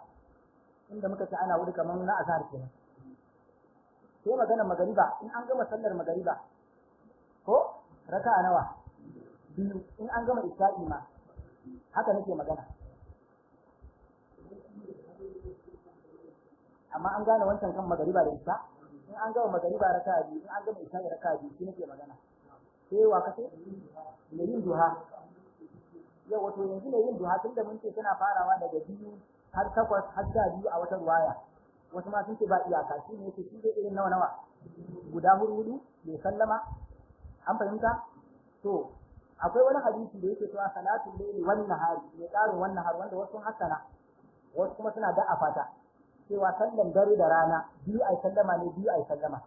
inda muka ce ana wuri kamar na azhar kenan sai magana magariba in an gama sallar magariba ko raka'a nawa biyu in an gama isha'i ma haka nake magana amma an gane wancan kan magariba da isha in an gama magariba raka'a biyu in an gama isha'i raka'a biyu shi nake magana sai wa kace me yin duha yau wato yanzu ne yin duha tunda mun ce tana farawa daga 2 har 8 har 12 a wata ruwaya wasu ma sun ce ba iyaka shi ne yake shi dai irin nawa guda hudu bai sallama an fahimta to akwai wani hadisi da yake cewa salatul layli wan nahari ne karin wan nahar wanda wasu hasana wasu kuma suna da afata cewa sallan dare da rana biyu ai sallama ne biyu ai sallama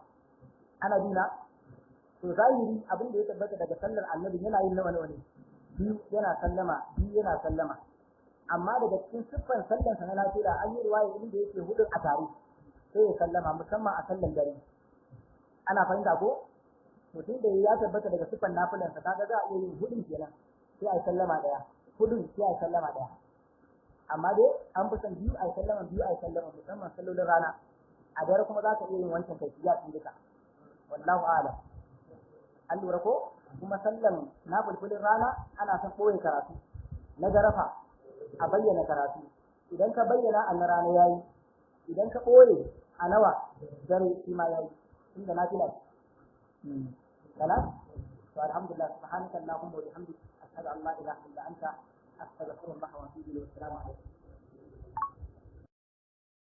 ana dina to zahiri abin da ya tabbata daga sallar annabi yana yin nawa ne biyu yana sallama amma daga cikin siffan sallan sa na lafiya an yi riwaya inda yake hudu a tare sai ya sallama musamman a sallan dare ana fahimta ko mutum da ya tabbata daga siffan nafilan sa kaga za a iya yin hudun kenan sai a sallama daya hudun sai a sallama daya amma dai an fi son biyu a sallama musamman sallolin rana a dare kuma za ka iya yin wancan kaifiya din duka wallahu a'lam an lura ko kuma sallan nafilfilin rana ana son ɓoye karatu na garafa a bayyana karatu idan ka bayyana a na rana yayi idan ka ɓoye a nawa dare shi ma yayi inda nafila خلاص والحمد لله سبحانك اللهم وبحمدك أشهد أن لا إله إلا أنت أستغفر الله وأتوب إليه والسلام عليكم